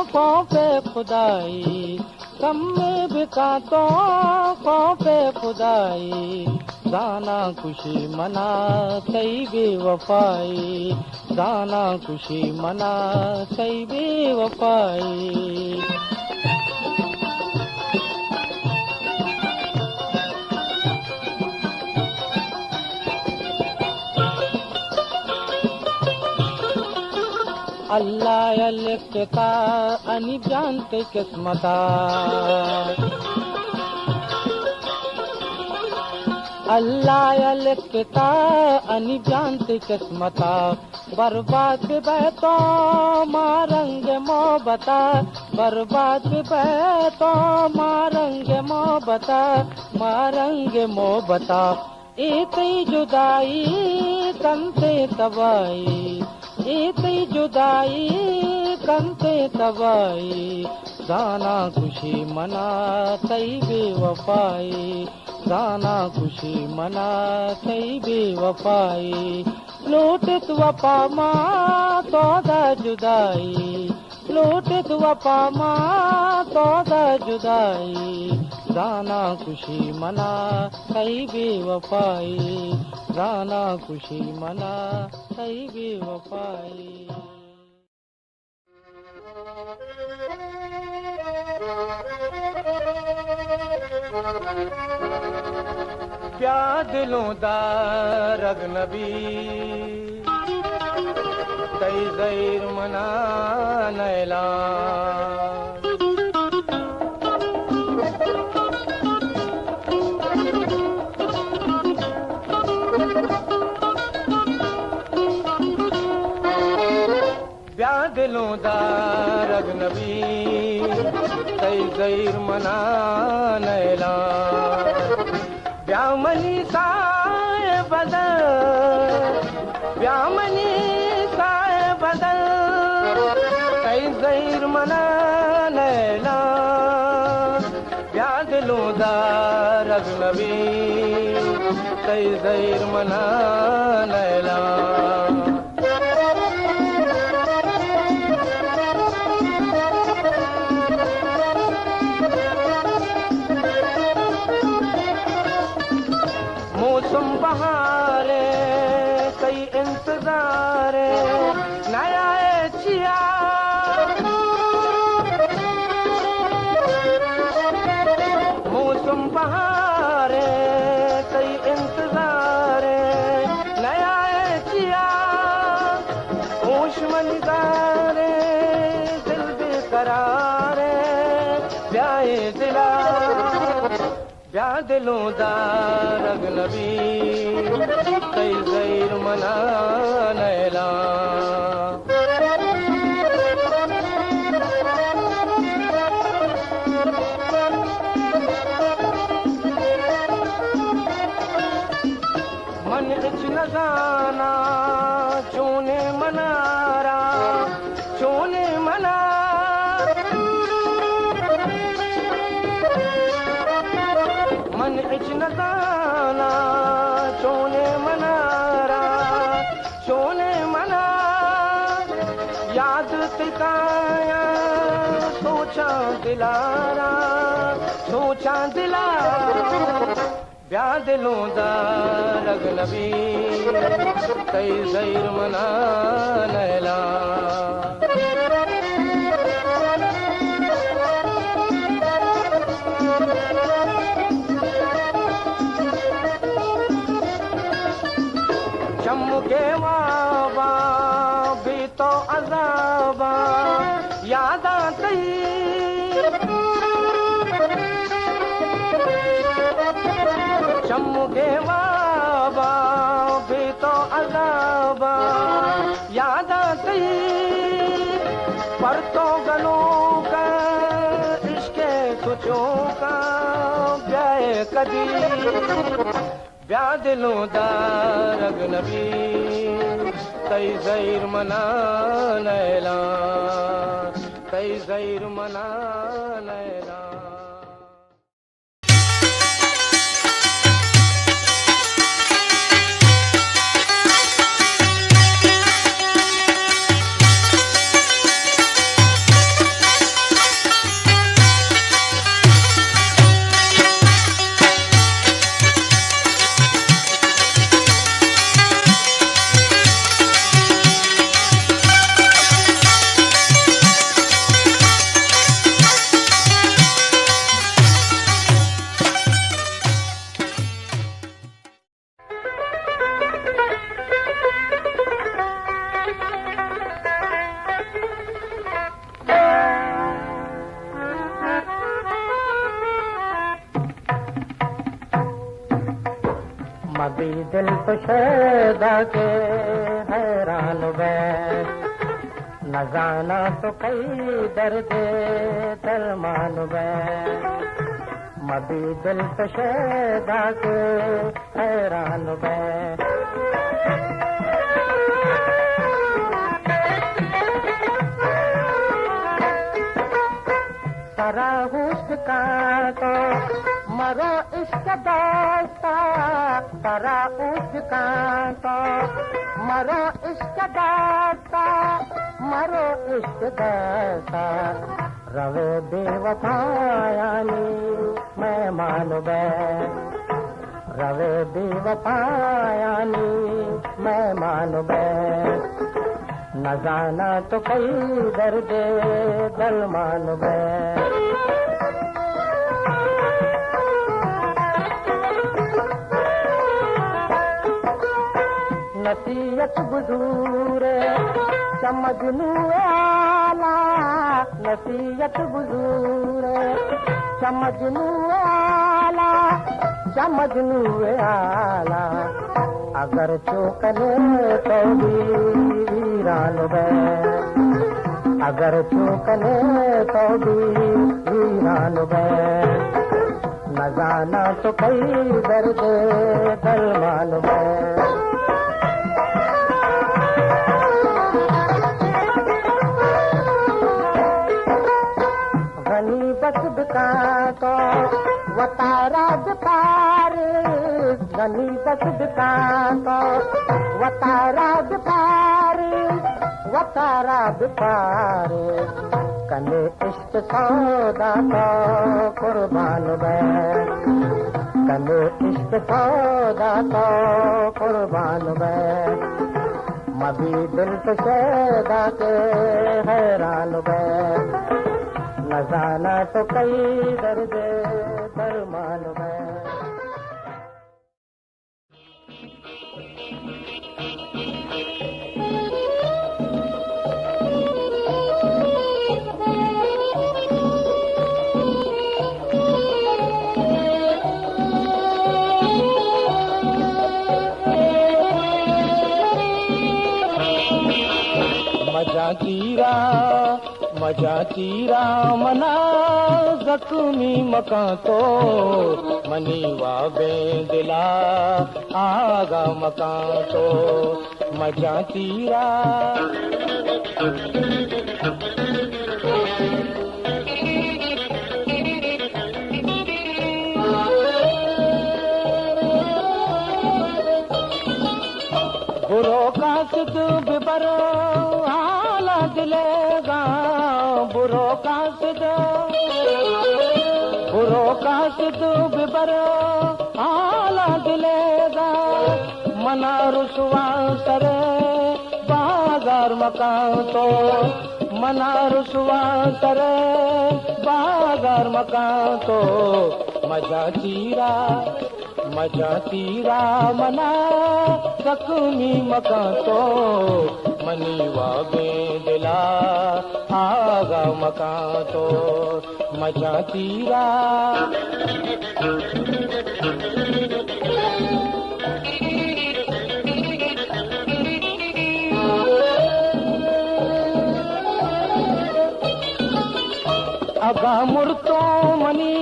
को पे खुदाई, कम में भी कांटों को पे खुदाई, जाना खुशी मना सही बेवफाई, जाना खुशी मना सही बेवफाई। अल्लाह लिखता अनि जानते किस्मता, अल्लाह लिखता अनि जानते किस्मता, बर्बाद बहतो मारंग मोहब्बता, बर्बाद बहतो मारंग मोहब्बता, मारंग मोहब्बता, इतनी जुदाई कंते तबाई, इतनी जुदाई कंते तबाई, जाना खुशी मना सही बेवफाई, जाना खुशी मना सही बेवफाई, लूटित वफा मां तो दा जुदाई, लूटित वफा मां तो दा जुदाई, जाना खुशी मना सही बेवफाई, जाना खुशी मना सही बेवफाई। क्या दिलों दा रगनबी कई गैर मना नैला, ब्या दिलों दा रगनबी कई गैर मना नैला, ब्यामनी साए बदल, ब्यामनी साए बदल कई गैर मना नैला, ब्या दिलों दा रगनबी कई गैर मना नैला। मौसम बहारे कई इंतजार नया चिया, मौसम बहारे कई इंतजार नया चिया, होश मंदारे दिल बेकरार ब्याए दिला, ब्याह दिलों दा अजनबी कई गैर मना नैला मन इच न जाना चूने मनारा चूने मना मन इच न जाना चूने मनारा चूने मना याद तिकाया सोचा दिलारा सोचा दिलारा ब्याह दिलों दा अजनबी कई गैर मना नैला चमके वाबा भी तो अजाबा याद आती चमके वाबा भी तो अजाबा याद आती पर तो गलों का इश्के तुझों का ब्याह कदी ब्याह दिलों दा अजनबी कई गैर मना नैला कई गैर मना नैला मबी दिल तो शैदा के हैरान वे न जाना तो कई दर्द दरमान वे मबी दिल तो शैदा के हैरान वे सारा हुस्न का तो मरो इश्क दास्ता सारा उसका तो मरो इश्क दास्ता मरो इश्क दास्ता रवे बेवफायानी मैं मान बै रवे बेवफायानी मैं मान बै न जाना तो कई दर्द दल मान बै नसीहत बुजूर समझनू आला नसीहत बुजूर समझनू आला अगर चूकने तो वीरान वे अगर चूकने तो वीरान वे न जाना तो कई दर्द दरमान वे बसबका तो वतारा पार गनी बसबका तो वतारा पार कने इश्क सौदा तो कुर्बान वे कने इश्क सौदा तो कुर्बान वे मबी दिल तो शैदा के हैरान वे न जाना तो कई दर्द दरमान में मजा मना जख्मी मका तो मनीवा बेदिला आगा मका तो मजा तीरा बुरो कासिद बिबर हाला दिलेगा बुरो कासिद बिबर हाला दिलेगा मना रुसवा सरे बाजार मकान तो मना रुसवा सरे बाजार मकान तो मजा तीरा मना जख्मी मका तो मनीवा बेदिला आगा मका तो मजा तीरा अगा मुर्तो मनी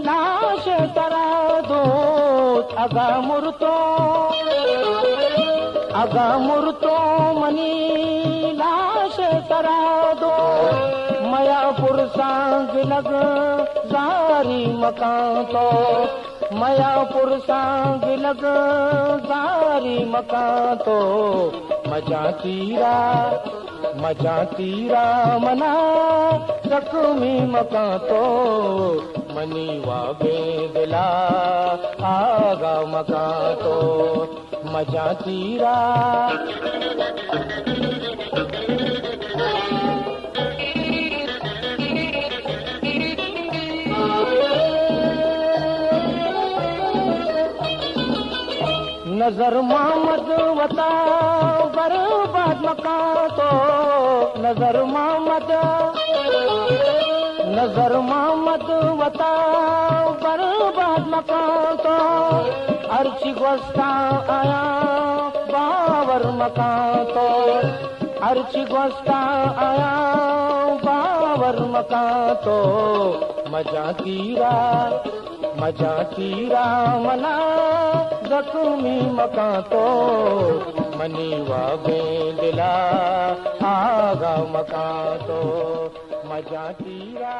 लाश तरा दो अगा मुर्तो मनी लाश तरा दो मया पुरसांग लग जारी मकान तो मया पुरसांग लग जारी मकान तो मजा तीरा मना जख्मी मका तो मनीवा बेदिला आगा मका तो मजा तीरा नजर मोहम्मद वता बर्बाद मका तो नजर मोहम्मद वता बर्बाद मका तो अर्ची गोस्ता आया बावर मका तो अर्ची गोस्ता आया बावर मका तो मजा तीरा मना जख्मी मका तो मनीवा बेदिला आगा मका तो मजा तीरा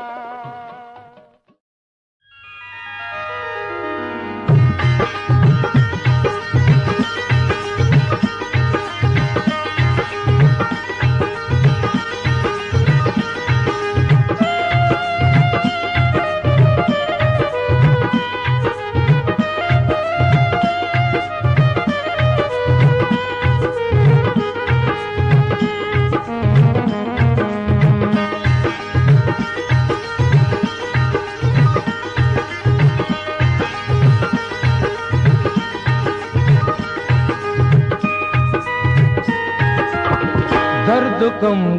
दर्द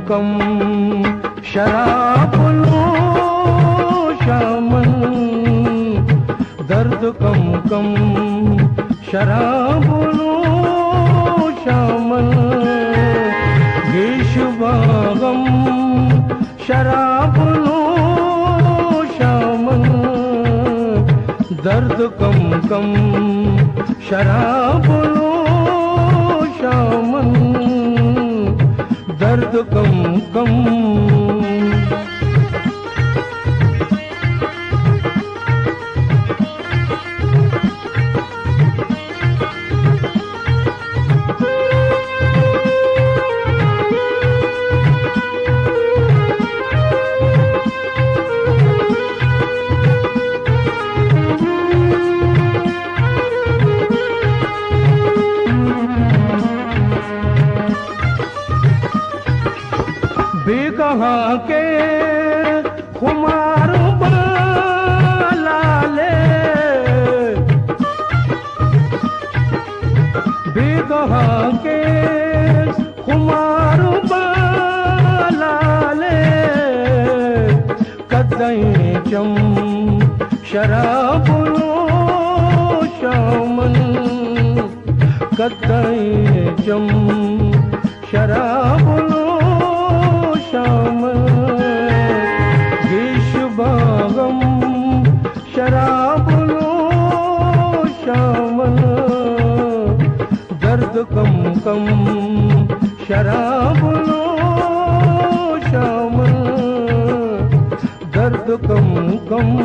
कम शराब नोशामन दर्द कम शराब नोशामन गेशवागम शराब नोशामन दर्द कम शराब नोशामन दर्द कम बेकहाँ के खुमार लाले बेकहाँ के खुमार लाले कदई चम शराब नोशामन कदई चम शराब श्यामल गीश बागम शराब लो श्यामल दर्द कम कम शराब लो श्यामल दर्द कम कम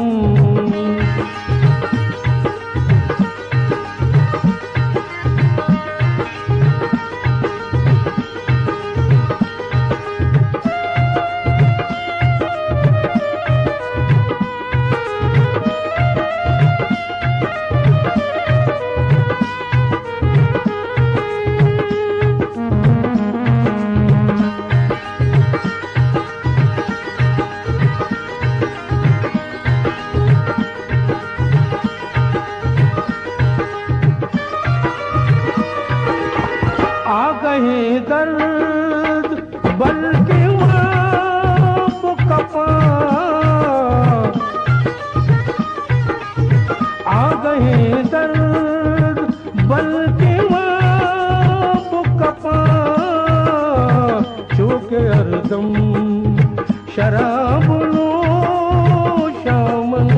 आ गए दर्द बल्कि वो कपा आ गए दर्द बल्कि वो कपा चूके हरदम शराब लो श्यामल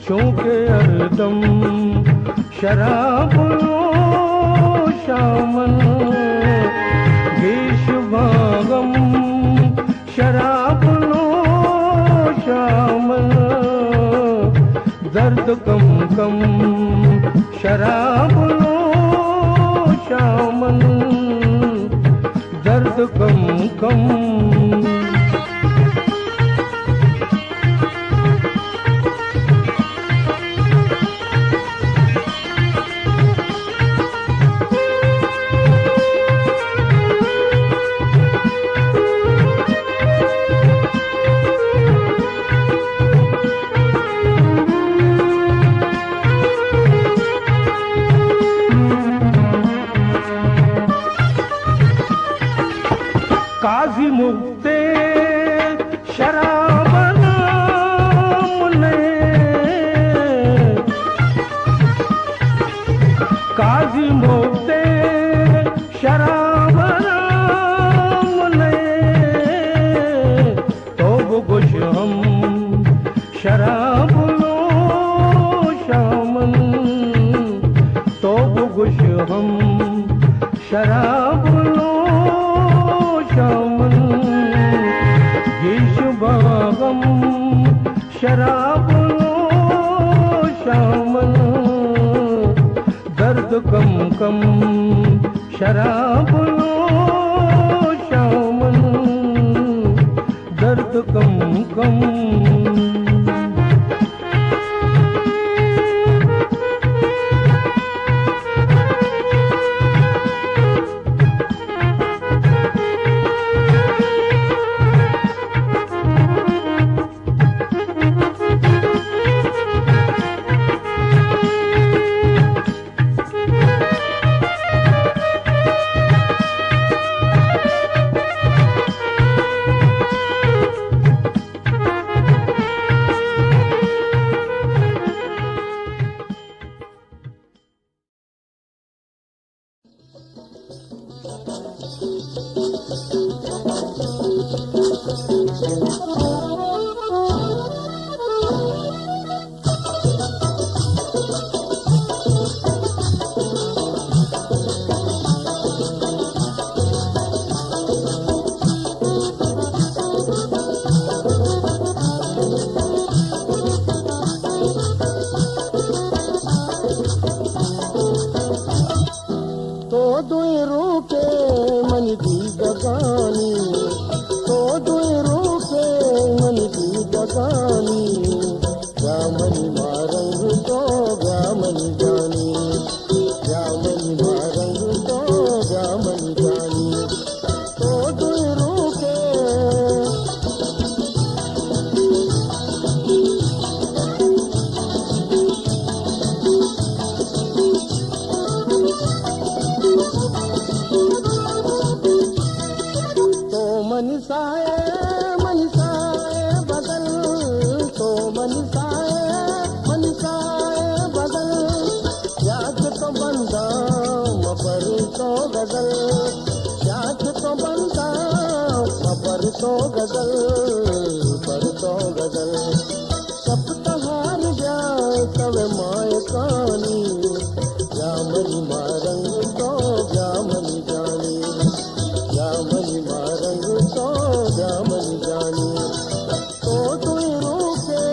चूके हरदम शराब लो श्यामल गीश बागम शराब लो श्यामल दर्द कम कम शराब लो श्यामल दर्द कम कम काजी मुक्ते शराब नाम ने काजी मुक्ते शराब नाम ने तो गुश हम शराब लो श्यामल तो गुश हम शराब लो श्यामल गीश बागम शराब लो श्यामल दर्द कम कम शराब लो श्यामल दर्द कम कम गजल परतो गजल सप्तहार जाए तब माय कानी जामनी मारंग तो जामनी जानी जामनी मारंग तो जामनी जानी तो तुई रूपे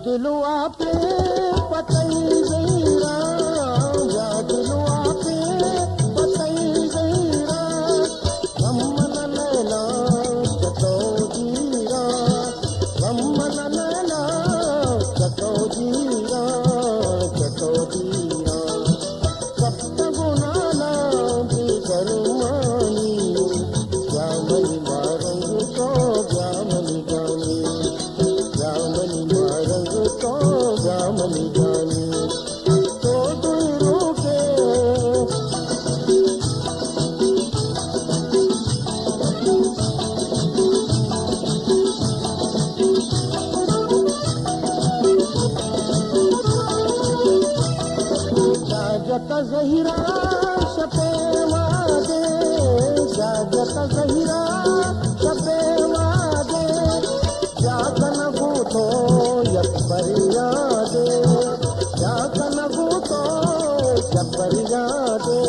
दिलु आपे पतई गईरा दिलु आपे पतई गईरा गमन नैना चतो जीरा गमन नैना चतो जीरा सप्त गुणाना भी शर्मानी जामनी मारंग तो जामनी जानी जामनी मारंग तो जामनी जानी तो तुई रूपे जाजत जहीरा सपे वादे जाजत जहीरा सपे वादे जाकन भूतो यपरियादे जाकन भूतो यपरियादे